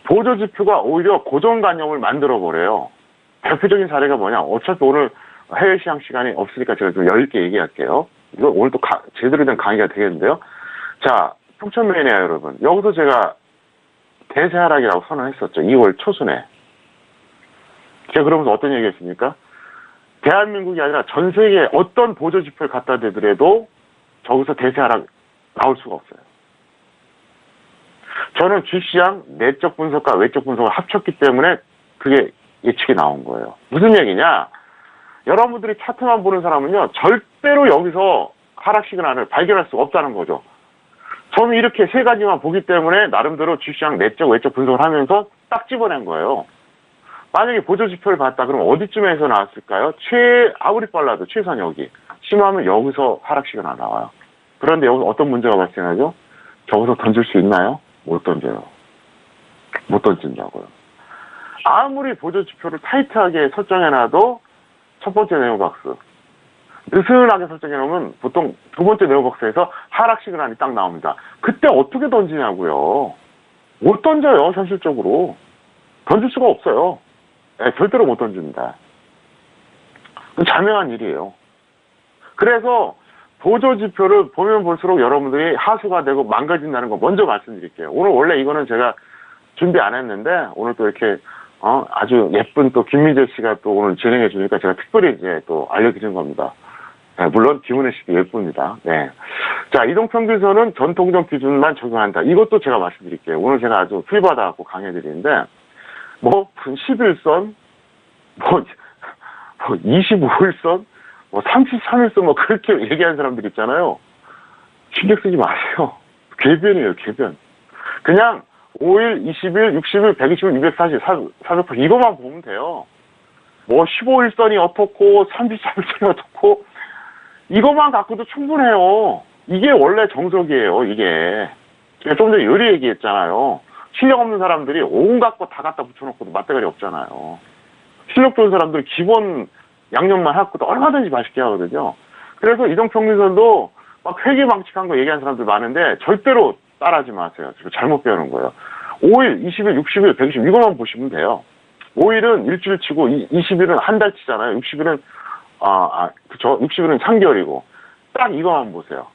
보조지표가 오히려 고정관념을 만들어버려요. 대표적인 사례가 뭐냐? 어차피 오늘 해외시장 시간이 없으니까 제가 좀 10개 얘기할게요. 이거 오늘 또 제대로 된 강의가 되겠는데요. 자, 평촌매니아 여러분. 여기서 제가 대세하락이라고 선언했었죠. 2월 초순에. 제가 그러면서 어떤 얘기 했습니까? 대한민국이 아니라 전 세계 어떤 보조지표를 갖다 대더라도 저기서 대세하락 나올 수가 없어요. 저는 주시장 내적 분석과 외적 분석을 합쳤기 때문에 그게 예측이 나온 거예요. 무슨 얘기냐? 여러분들이 차트만 보는 사람은요, 절대로 여기서 하락 시그널을 발견할 수가 없다는 거죠. 저는 이렇게 세 가지만 보기 때문에 나름대로 주시장 내적, 외적 분석을 하면서 딱 집어낸 거예요. 만약에 보조지표를 봤다 그러면 어디쯤에서 나왔을까요? 아무리 빨라도 최소한 여기. 심하면 여기서 하락 시그널 나와요. 그런데 여기서 어떤 문제가 발생하죠? 저기서 던질 수 있나요? 못 던져요. 못 던진다고요. 아무리 보조지표를 타이트하게 설정해놔도 첫 번째 네오박스. 느슨하게 설정해놓으면 보통 두 번째 네오박스에서 하락 시그널이 딱 나옵니다. 그때 어떻게 던지냐고요. 못 던져요, 현실적으로. 던질 수가 없어요. 네, 절대로 못 던집니다. 자명한 일이에요. 그래서 보조지표를 보면 볼수록 여러분들이 하수가 되고 망가진다는 거 먼저 말씀드릴게요. 오늘 원래 이거는 제가 준비 안 했는데 오늘 또 이렇게 아주 예쁜 또 김민재 씨가 또 오늘 진행해 주니까 제가 특별히 이제 또 알려드린 겁니다. 네, 물론 김은혜 씨도 예쁩니다. 네. 자, 이동평균선은 전통적 기준만 적용한다. 이것도 제가 말씀드릴게요. 오늘 제가 아주 필 받아갖고 강해 드리는데, 11선, 25일선, 33일선 그렇게 얘기하는 사람들 있잖아요. 신경 쓰지 마세요. 궤변이에요, 궤변. 그냥 5일, 20일, 60일, 120일, 240, 480 이것만 보면 돼요. 15일선이 어떻고 33일선이 어떻고 이것만 갖고도 충분해요. 이게 원래 정석이에요, 이게. 제가 좀 전에 요리 얘기했잖아요. 실력 없는 사람들이 온갖 거 다 갖다 붙여놓고도 맛대가리 없잖아요. 실력 좋은 사람들은 기본 양념만 해갖고도 얼마든지 맛있게 하거든요. 그래서 이동평균선도 막 회계망측한 거 얘기하는 사람들 많은데 절대로 따라하지 마세요. 지금 잘못 배우는 거예요. 5일, 20일, 60일, 120일 이것만 보시면 돼요. 5일은 일주일 치고 20일은 한 달 치잖아요. 60일은 그쵸. 60일은 3개월이고 딱 이것만 보세요.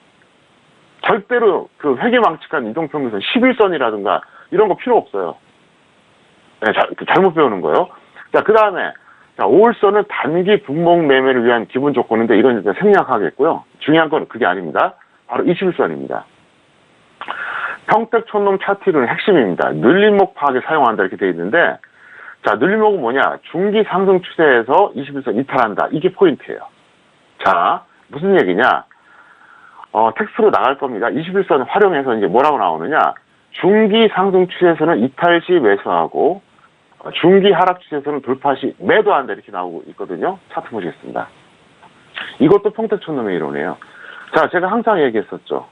절대로 그 회계망측한 이동평균선 11선이라든가 이런 거 필요 없어요. 네, 잘못 배우는 거예요. 자, 그 다음에 5일선은 단기 분봉 매매를 위한 기본 조건인데 이건 이제 생략하겠고요. 중요한 건 그게 아닙니다. 바로 21선입니다. 평택촌놈 차트는 핵심입니다. 늘림목 파악에 사용한다 이렇게 되어 있는데, 자, 늘림목은 뭐냐? 중기 상승 추세에서 21선 이탈한다. 이게 포인트예요. 자, 무슨 얘기냐? 텍스트로 나갈 겁니다. 21선 활용해서 이제 뭐라고 나오느냐? 중기 상승 추세에서는 이탈 시 매수하고, 중기 하락 추세에서는 돌파 시 매도한다 이렇게 나오고 있거든요. 차트 보시겠습니다. 이것도 평택촌놈의 이론이에요. 자, 제가 항상 얘기했었죠.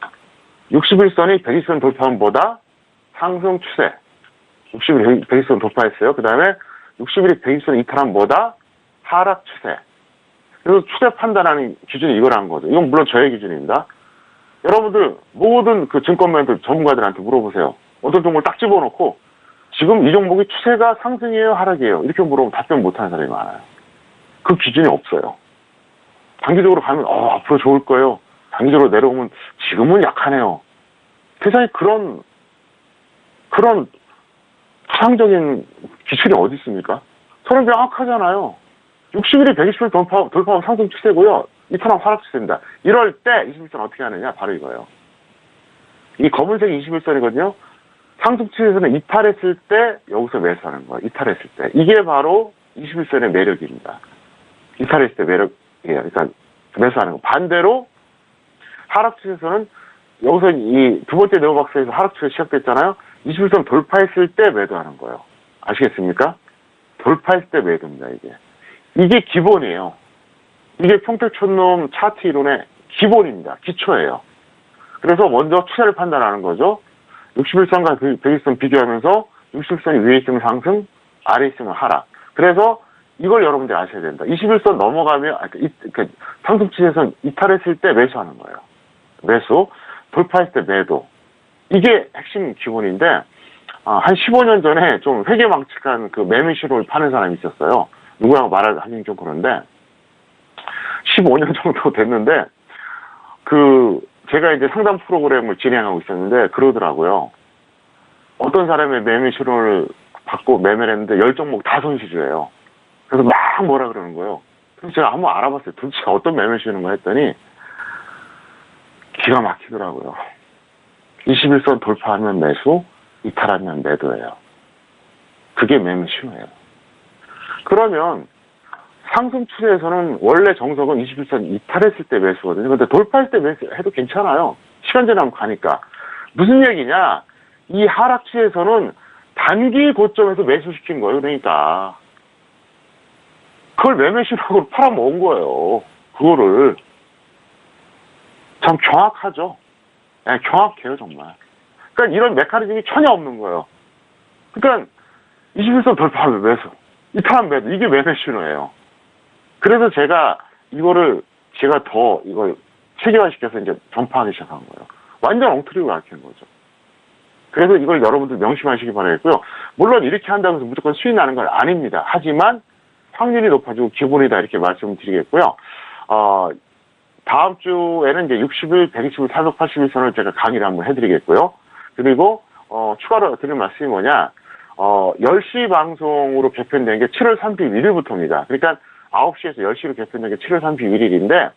61선이 120선 돌파함보다 상승 추세. 60일이 120선 돌파했어요. 그 다음에 60일이 120선 이탈함보다 하락 추세. 그래서 추세 판단하는 기준이 이거라는 거죠. 이건 물론 저의 기준입니다. 여러분들 모든 그 증권맨들 전문가들한테 물어보세요. 어떤 종목을 딱 집어넣고 지금 이 종목이 추세가 상승이에요, 하락이에요? 이렇게 물어보면 답변 못하는 사람이 많아요. 그 기준이 없어요. 단기적으로 가면 앞으로 좋을 거예요. 단기적으로 내려오면 지금은 약하네요. 세상에 그런 추상적인 기준이 어디 있습니까? 서로 명확하잖아요. 60일이 120일 돌파하고 상승 추세고요. 이탈하고 하락 추세입니다. 이럴 때 21선 어떻게 하느냐? 바로 이거예요. 이 검은색이 21선이거든요. 상승 추세에서는 이탈했을 때 여기서 매수하는 거예요. 이탈했을 때. 이게 바로 21선의 매력입니다. 이탈했을 때 매력이에요. 그러니까 매수하는 거. 반대로 하락 추세에서는 여기서 이 두 번째 네오박스에서 하락 추세 시작됐잖아요. 21선 돌파했을 때 매도하는 거예요. 아시겠습니까? 돌파했을 때 매도입니다, 이게. 이게 기본이에요. 이게 평택촌놈 차트 이론의 기본입니다. 기초예요. 그래서 먼저 추세를 판단하는 거죠. 61선과 120선 비교하면서 61선이 위에 있으면 상승, 아래에 있으면 하락. 그래서 이걸 여러분들이 아셔야 된다. 21선 넘어가면, 상승 추세선 이탈했을 때 매수하는 거예요. 매수, 돌파했을 때 매도. 이게 핵심 기본인데, 한 15년 전에 좀 회계망측한 그 매매 신호를 파는 사람이 있었어요. 누구랑 말하기 좀 그런데, 15년 정도 됐는데, 제가 이제 상담 프로그램을 진행하고 있었는데, 그러더라고요. 어떤 사람의 매매 신호를 받고 매매를 했는데, 10종목 다 손실이에요. 그래서 막 뭐라 그러는 거예요. 그래서 제가 한번 알아봤어요. 도대체 어떤 매매 신호인가 했더니, 기가 막히더라고요. 21선 돌파하면 매수, 이탈하면 매도예요. 그게 매매 신호예요. 그러면 상승 추세에서는 원래 정석은 21선 이탈했을 때 매수거든요. 근데 돌파할 때 매수해도 괜찮아요. 시간 지나면 가니까. 무슨 얘기냐? 이 하락 추세에서는 단기 고점에서 매수시킨 거예요. 그러니까. 그걸 매매 신호로 팔아먹은 거예요. 그거를. 참 정확하죠. 네, 정확해요, 정말. 그러니까 이런 메커니즘이 전혀 없는 거예요. 그러니까 21선 돌파하면 매수, 이탈하면 매도. 이게 매매 신호예요. 그래서 제가 이걸 체계화시켜서 이제 전파하기 시작한 거예요. 완전 엉터리로 가르치는 거죠. 그래서 이걸 여러분들 명심하시기 바라겠고요. 물론 이렇게 한다고 해서 무조건 수익 나는 건 아닙니다. 하지만 확률이 높아지고 기본이다 이렇게 말씀을 드리겠고요. 다음 주에는 이제 60일, 120일, 481선을 제가 강의를 한번 해드리겠고요. 그리고, 추가로 드릴 말씀이 뭐냐, 10시 방송으로 개편된 게 7월 31일부터입니다. 그러니까 9시에서 10시로 개편된 게 7월 31일인데,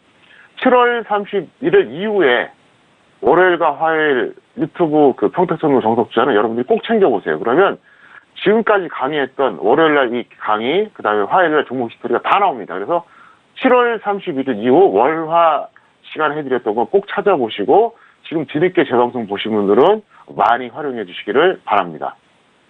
7월 31일 이후에 월요일과 화요일 유튜브 그 평택선거 정석주자는 여러분들이 꼭 챙겨보세요. 그러면 지금까지 강의했던 월요일날 이 강의, 그 다음에 화요일날 종목 히스토리가 다 나옵니다. 그래서 7월 31일 이후 월화 시간 해드렸던 거 꼭 찾아보시고 지금 뒤늦게 재방송 보신 분들은 많이 활용해 주시기를 바랍니다.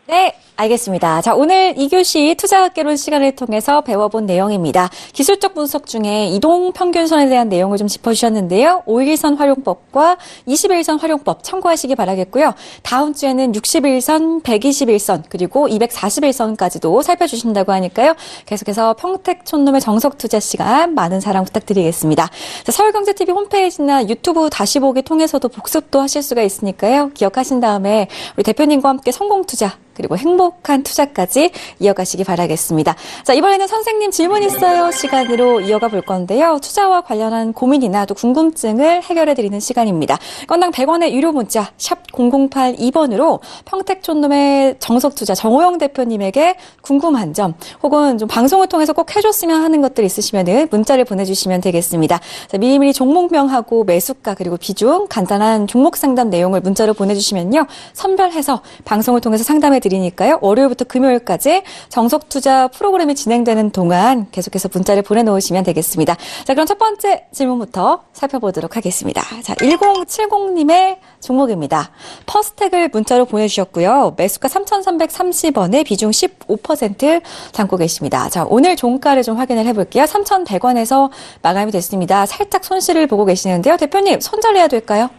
네, 알겠습니다. 자, 오늘 2교시 투자학개론 시간을 통해서 배워본 내용입니다. 기술적 분석 중에 이동 평균선에 대한 내용을 좀 짚어주셨는데요. 5일선 활용법과 21선 활용법 참고하시기 바라겠고요. 다음 주에는 61선, 121선, 그리고 241선까지도 살펴주신다고 하니까요. 계속해서 평택촌놈의 정석투자 시간 많은 사랑 부탁드리겠습니다. 자, 서울경제TV 홈페이지나 유튜브 다시 보기 통해서도 복습도 하실 수가 있으니까요. 기억하신 다음에 우리 대표님과 함께 성공투자 그리고 행복한 투자까지 이어가시기 바라겠습니다. 자, 이번에는 선생님 질문 있어요 시간으로 이어가 볼 건데요. 투자와 관련한 고민이나 또 궁금증을 해결해드리는 시간입니다. 건당 100원의 유료 문자 샵 0082번으로 평택촌놈의 정석투자 정호영 대표님에게 궁금한 점 혹은 좀 방송을 통해서 꼭 해줬으면 하는 것들 있으시면 문자를 보내주시면 되겠습니다. 자, 미리미리 종목명하고 매수가 그리고 비중 간단한 종목 상담 내용을 문자로 보내주시면요. 선별해서 방송을 통해서 상담해 드리니까요. 월요일부터 금요일까지 정석투자 프로그램이 진행되는 동안 계속해서 문자를 보내놓으시면 되겠습니다. 자, 그럼 첫 번째 질문부터 살펴보도록 하겠습니다. 자, 1070님의 종목입니다. 퍼스텍을 문자로 보내주셨고요. 매수가 3,330원에 비중 15% 담고 계십니다. 자, 오늘 종가를 좀 확인을 해볼게요. 3,100원에서 마감이 됐습니다. 살짝 손실을 보고 계시는데요. 대표님, 손절해야 될까요?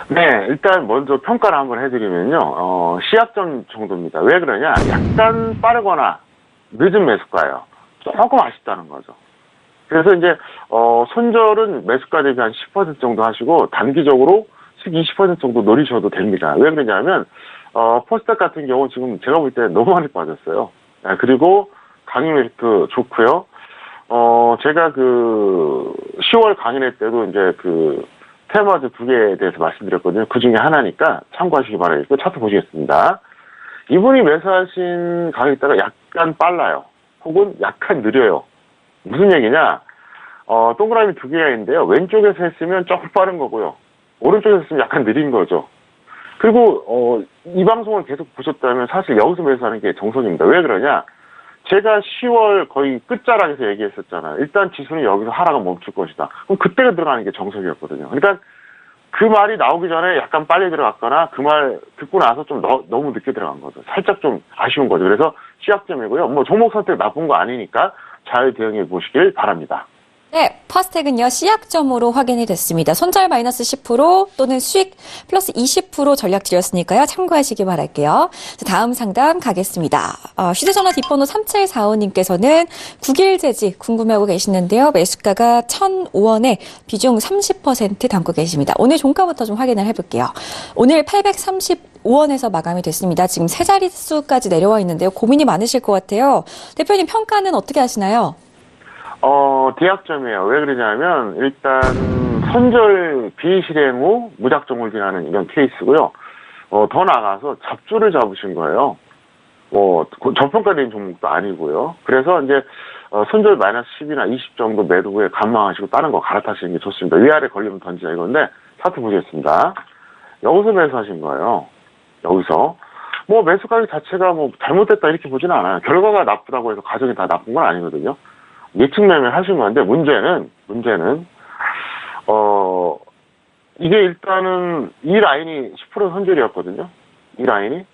네, 일단 먼저 평가를 한번 해드리면요. 시합점 정도입니다. 왜 그러냐? 약간 빠르거나 늦은 매수가예요. 조금 아쉽다는 거죠. 그래서 이제, 손절은 매수가 대비 한 10% 정도 하시고, 단기적으로 20% 정도 노리셔도 됩니다. 왜 그러냐면, 포스닥 같은 경우 지금 제가 볼 때 너무 많이 빠졌어요. 그리고 강의메리트 좋고요. 제가 10월 강의회 때도 이제 테마주 두 개에 대해서 말씀드렸거든요. 그 중에 하나니까 참고하시기 바라겠고, 차트 보시겠습니다. 이분이 매수하신 가격에 따라 약간 빨라요. 혹은 약간 느려요. 무슨 얘기냐? 동그라미 두 개가 있는데요. 왼쪽에서 했으면 조금 빠른 거고요. 오른쪽에서 했으면 약간 느린 거죠. 그리고, 이 방송을 계속 보셨다면 사실 여기서 매수하는 게 정석입니다. 왜 그러냐? 제가 10월 거의 끝자락에서 얘기했었잖아요. 일단 지수는 여기서 하락은 멈출 것이다. 그럼 그때가 들어가는 게 정석이었거든요. 그러니까 그 말이 나오기 전에 약간 빨리 들어갔거나 그 말 듣고 나서 좀 너무 늦게 들어간 거죠. 살짝 좀 아쉬운 거죠. 그래서 시작점이고요. 뭐 종목 선택 나쁜 거 아니니까 잘 대응해 보시길 바랍니다. 네, 퍼스텍은요, 시약점으로 확인이 됐습니다. 손절 마이너스 10% 또는 수익 플러스 20% 전략 드렸으니까요. 참고하시기 바랄게요. 자, 다음 상담 가겠습니다. 휴대전화 뒷번호 3745님께서는 9길 재지 궁금해하고 계시는데요. 매수가가 1,005원에 비중 30% 담고 계십니다. 오늘 종가부터 좀 확인을 해볼게요. 오늘 835원에서 마감이 됐습니다. 지금 세 자릿수까지 내려와 있는데요. 고민이 많으실 것 같아요. 대표님 평가는 어떻게 하시나요? 대약점이에요. 왜 그러냐면, 일단, 선절 비실행 후 무작정 홀딩하는 이런 케이스고요. 더 나아가서 잡주를 잡으신 거예요. 저평가된 종목도 아니고요. 그래서 이제, 손절 마이너스 10이나 20 정도 매도 후에 감망하시고 다른 거 갈아타시는 게 좋습니다. 위아래 걸리면 던지자 이건데, 차트 보겠습니다. 여기서 매수하신 거예요. 여기서. 매수 가격 자체가 잘못됐다 이렇게 보지는 않아요. 결과가 나쁘다고 해서 가정이 다 나쁜 건 아니거든요. 예측 매매 하신 건데, 문제는, 이게 일단은 이 라인이 10% 선절이었거든요. 이 라인이.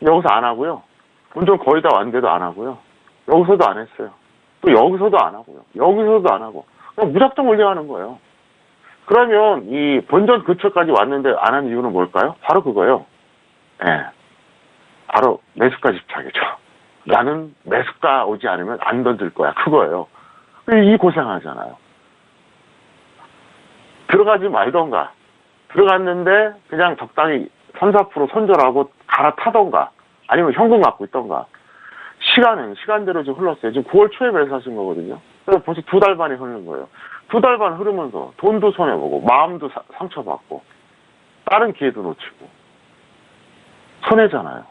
여기서 안 하고요. 본전 거의 다 왔는데도 안 하고요. 여기서도 안 했어요. 또 여기서도 안 하고요. 여기서도 안 하고. 그냥 무작정 올려가는 거예요. 그러면 이 본전 근처까지 왔는데 안 한 이유는 뭘까요? 바로 그거예요. 바로 매수가 집착이죠. 나는 매수가 오지 않으면 안 던질 거야. 그거예요. 이 고생하잖아요. 들어가지 말던가. 들어갔는데 그냥 적당히 3, 4% 손절하고 갈아타던가. 아니면 현금 갖고 있던가. 시간대로 지금 흘렀어요. 지금 9월 초에 매수하신 거거든요. 그래서 벌써 2달 반이 흐르는 거예요. 2달 반 흐르면서 돈도 손해보고 마음도 상처받고 다른 기회도 놓치고 손해잖아요.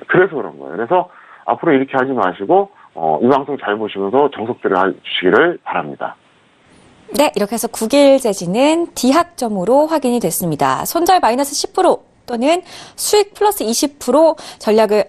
그래서 그런 거예요. 그래서 앞으로 이렇게 하지 마시고 이 방송 잘 보시면서 정석들을 해주시기를 바랍니다. 네, 이렇게 해서 9길 재지는 D학점으로 확인이 됐습니다. 손절 마이너스 10% 또는 수익 플러스 20% 전략을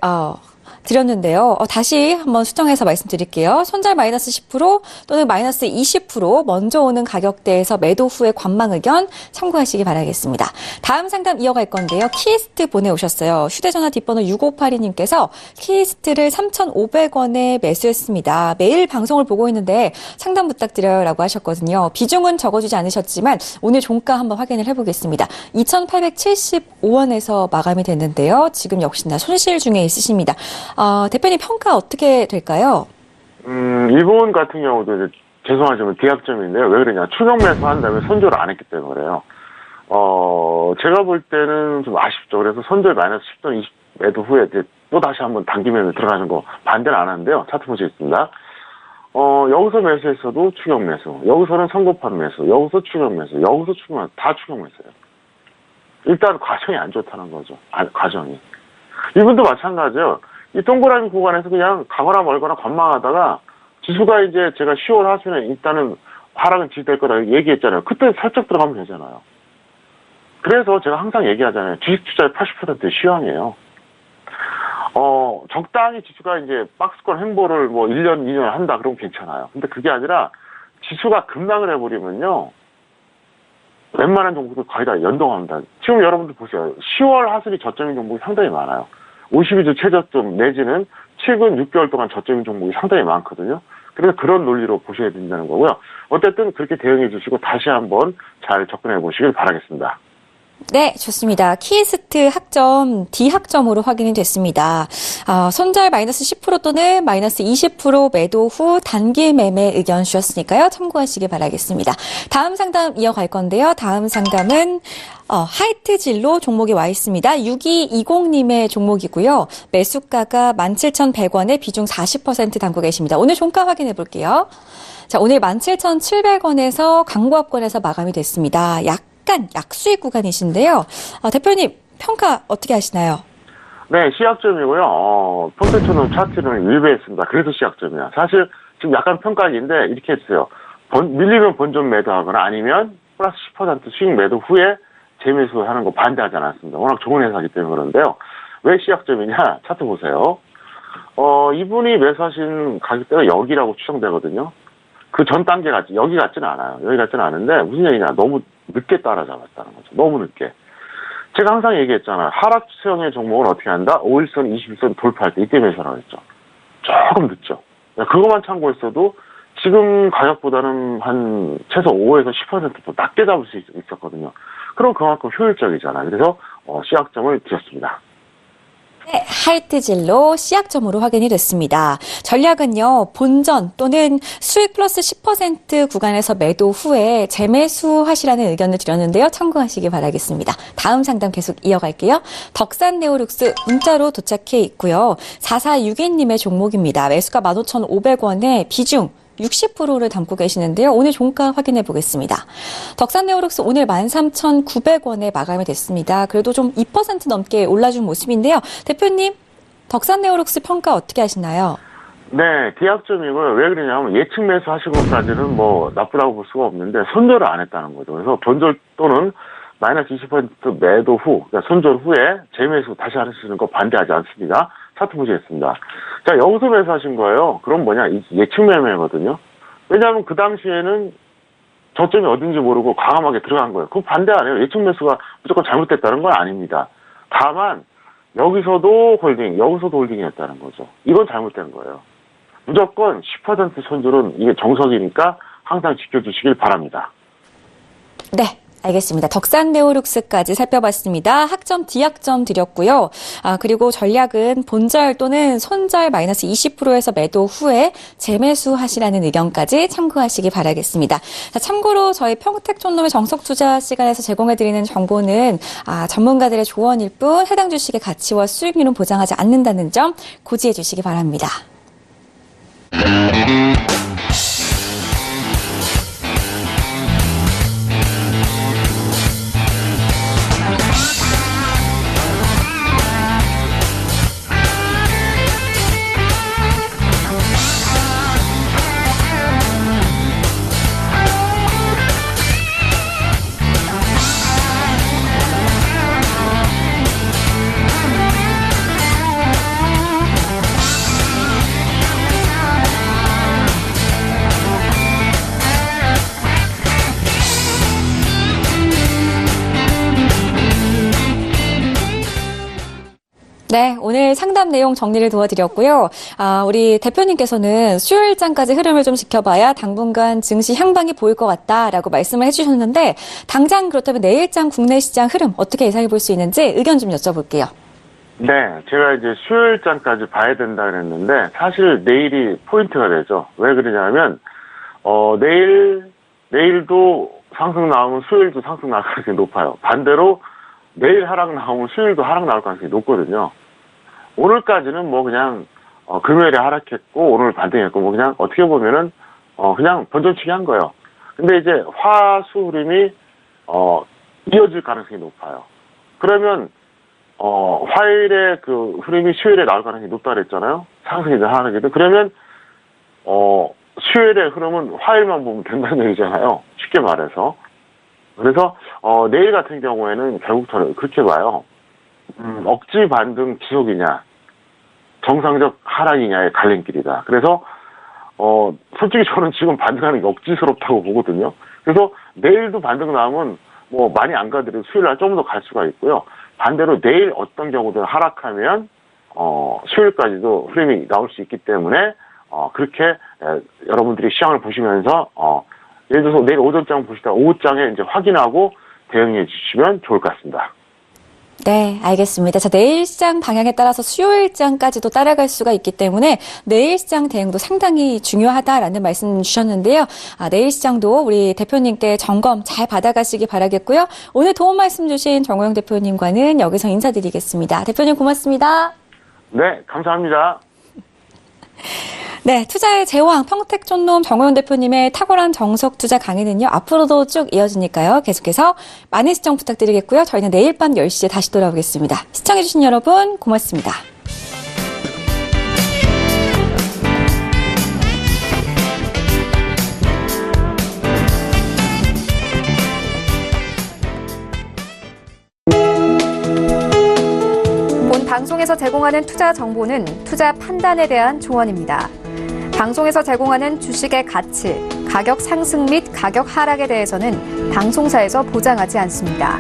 드렸는데요. 다시 한번 수정해서 말씀드릴게요. 손절 마이너스 10% 또는 마이너스 20% 먼저 오는 가격대에서 매도 후에 관망 의견 참고하시기 바라겠습니다. 다음 상담 이어갈 건데요. 키스트 보내오셨어요. 휴대전화 뒷번호 6582님께서 키스트를 3,500원에 매수했습니다. 매일 방송을 보고 있는데 상담 부탁드려요 라고 하셨거든요. 비중은 적어주지 않으셨지만 오늘 종가 한번 확인을 해보겠습니다. 2,875원에서 마감이 됐는데요. 지금 역시나 손실 중에 있으십니다. 대표님 평가 어떻게 될까요? 이분 같은 경우도 이제 죄송하지만 대약점인데요. 왜 그러냐. 추격 매수한 다음에 손절을 안 했기 때문에 그래요. 제가 볼 때는 좀 아쉽죠. 그래서 손절 마이너스 10돈 20 매도 후에 이제 또 다시 한번 단기 매매 들어가는 거 반대는 안 하는데요. 차트 보시겠습니다. 여기서 매수했어도 추격 매수. 여기서는 선고판 매수. 여기서 추격 매수. 여기서 추격 매수. 다 추격 매수예요. 일단 과정이 안 좋다는 거죠. 과정이. 이분도 마찬가지예요. 이 동그라미 구간에서 그냥 가거나 멀거나 관망하다가 지수가 이제 제가 10월 하순에 일단은 하락은 지될 거다 얘기했잖아요. 그때 살짝 들어가면 되잖아요. 그래서 제가 항상 얘기하잖아요. 주식 투자의 80% 시황이에요. 적당히 지수가 이제 박스권 횡보를 1년, 2년 한다 그러면 괜찮아요. 근데 그게 아니라 지수가 급락을 해버리면요. 웬만한 종목도 거의 다 연동합니다. 지금 여러분들 보세요. 10월 하순이 저점인 종목이 상당히 많아요. 52주 최저점 내지는 최근 6개월 동안 저점인 종목이 상당히 많거든요. 그래서 그런 논리로 보셔야 된다는 거고요. 어쨌든 그렇게 대응해 주시고 다시 한번 잘 접근해 보시길 바라겠습니다. 네, 좋습니다. 키스트 학점 D 학점으로 확인이 됐습니다. 손절 마이너스 10% 또는 마이너스 20% 매도 후 단기 매매 의견 주셨으니까요. 참고하시기 바라겠습니다. 다음 상담 이어갈 건데요. 다음 상담은 하이트 진로 종목이 와 있습니다. 6220님의 종목이고요. 매수가가 17,100원에 비중 40% 담고 계십니다. 오늘 종가 확인해 볼게요. 자, 오늘 17,700원에서 광고합권에서 마감이 됐습니다. 약간 약수익 구간이신데요. 대표님 평가 어떻게 하시나요? 네, 시약점이고요. 평택촌은 차트는 일배했습니다. 그래서 시약점이야. 사실 지금 약간 평가인데 이렇게 했어요. 밀리면 본전 매도하거나 아니면 플러스 10% 수익 매도 후에 재매수하는 거 반대하지 않았습니다. 워낙 좋은 회사이기 때문에 그런데요. 왜 시약점이냐? 차트 보세요. 이분이 매수하신 가격대가 여기라고 추정되거든요. 그 전 단계 같지, 여기 같지는 않아요. 여기 같지는 않은데, 무슨 얘기냐. 너무 늦게 따라잡았다는 거죠. 너무 늦게. 제가 항상 얘기했잖아요. 하락 추세형의 종목은 어떻게 한다? 5일선, 21선 돌파할 때 이때 매수하라고 했죠. 조금 늦죠. 그것만 참고했어도 지금 가격보다는 한 최소 5에서 10%더 낮게 잡을 수 있었거든요. 그럼 그만큼 효율적이잖아요. 그래서 시약점을 드렸습니다. 네, 하이트 진로 C약점으로 확인이 됐습니다. 전략은요, 본전 또는 수익 플러스 10% 구간에서 매도 후에 재매수하시라는 의견을 드렸는데요. 참고하시기 바라겠습니다. 다음 상담 계속 이어갈게요. 덕산네오룩스 문자로 도착해 있고요. 4462님의 종목입니다. 매수가 15,500원에 비중 60%를 담고 계시는데요. 오늘 종가 확인해 보겠습니다. 덕산네오룩스 오늘 13,900원에 마감이 됐습니다. 그래도 좀 2% 넘게 올라준 모습인데요. 대표님, 덕산네오룩스 평가 어떻게 하시나요? 네, D학점이고요. 왜 그러냐면 예측 매수 하신 것까지는 뭐 나쁘다고 볼 수가 없는데 손절을 안 했다는 거죠. 그래서 본절 또는 마이너스 20% 매도 후, 그러니까 손절 후에 재매수 다시 하시는 거 반대하지 않습니다. 차트 보시겠습니다. 자, 여기서 매수하신 거예요. 그럼 뭐냐? 예측 매매거든요. 왜냐하면 그 당시에는 저점이 어딘지 모르고 과감하게 들어간 거예요. 그거 반대 안 해요. 예측 매수가 무조건 잘못됐다는 건 아닙니다. 다만 여기서도 여기서도 홀딩이었다는 거죠. 이건 잘못된 거예요. 무조건 10% 손절은 이게 정석이니까 항상 지켜주시길 바랍니다. 네. 알겠습니다. 덕산네오룩스까지 살펴봤습니다. 학점 D학점 드렸고요. 그리고 전략은 본절 또는 손절 마이너스 20%에서 매도 후에 재매수 하시라는 의견까지 참고하시기 바라겠습니다. 자, 참고로 저희 평택촌놈의 정석투자 시간에서 제공해드리는 정보는 전문가들의 조언일 뿐 해당 주식의 가치와 수익률은 보장하지 않는다는 점 고지해 주시기 바랍니다. 네, 오늘 상담 내용 정리를 도와드렸고요. 우리 대표님께서는 수요일장까지 흐름을 좀 지켜봐야 당분간 증시 향방이 보일 것 같다라고 말씀을 해주셨는데 당장 그렇다면 내일장 국내 시장 흐름 어떻게 예상해 볼 수 있는지 의견 좀 여쭤볼게요. 네, 제가 이제 수요일장까지 봐야 된다 그랬는데 사실 내일이 포인트가 되죠. 왜 그러냐면 내일도 상승 나오면 수요일도 상승 나올 가능성이 높아요. 반대로 내일 하락 나오면 수요일도 하락 나올 가능성이 높거든요. 오늘까지는 뭐 그냥 금요일에 하락했고 오늘 반등했고 뭐 그냥 어떻게 보면은 그냥 번전치기 한 거예요. 근데 이제 화수 흐름이 이어질 가능성이 높아요. 그러면 화요일에 그 흐름이 수요일에 나올 가능성이 높다 그랬잖아요. 상승이든 하락이든. 그러면 수요일의 흐름은 화요일만 보면 된다는 얘기잖아요. 쉽게 말해서. 그래서 내일 같은 경우에는 결국 저는 그렇게 봐요. 억지 반등 지속이냐 정상적 하락이냐의 갈림길이다. 그래서 솔직히 저는 지금 반등하는 게 억지스럽다고 보거든요. 그래서 내일도 반등 나오면 뭐 많이 안 가더라도 수요일날 좀 더 갈 수가 있고요. 반대로 내일 어떤 경우든 하락하면 수요일까지도 흐름이 나올 수 있기 때문에 그렇게 여러분들이 시장을 보시면서 예를 들어서 내일 오전장 보시다가 오후장에 이제 확인하고 대응해 주시면 좋을 것 같습니다. 네, 알겠습니다. 자, 내일 시장 방향에 따라서 수요일 장까지도 따라갈 수가 있기 때문에 내일 시장 대응도 상당히 중요하다라는 말씀 주셨는데요. 내일 시장도 우리 대표님께 점검 잘 받아가시기 바라겠고요. 오늘 도움 말씀 주신 정호영 대표님과는 여기서 인사드리겠습니다. 대표님 고맙습니다. 네, 감사합니다. 네, 투자의 제왕 평택촌놈 정호영 대표님의 탁월한 정석 투자 강의는요. 앞으로도 쭉 이어지니까요. 계속해서 많은 시청 부탁드리겠고요. 저희는 내일 밤 10시에 다시 돌아오겠습니다. 시청해주신 여러분 고맙습니다. 본 방송에서 제공하는 투자 정보는 투자 판단에 대한 조언입니다. 방송에서 제공하는 주식의 가치, 가격 상승 및 가격 하락에 대해서는 방송사에서 보장하지 않습니다.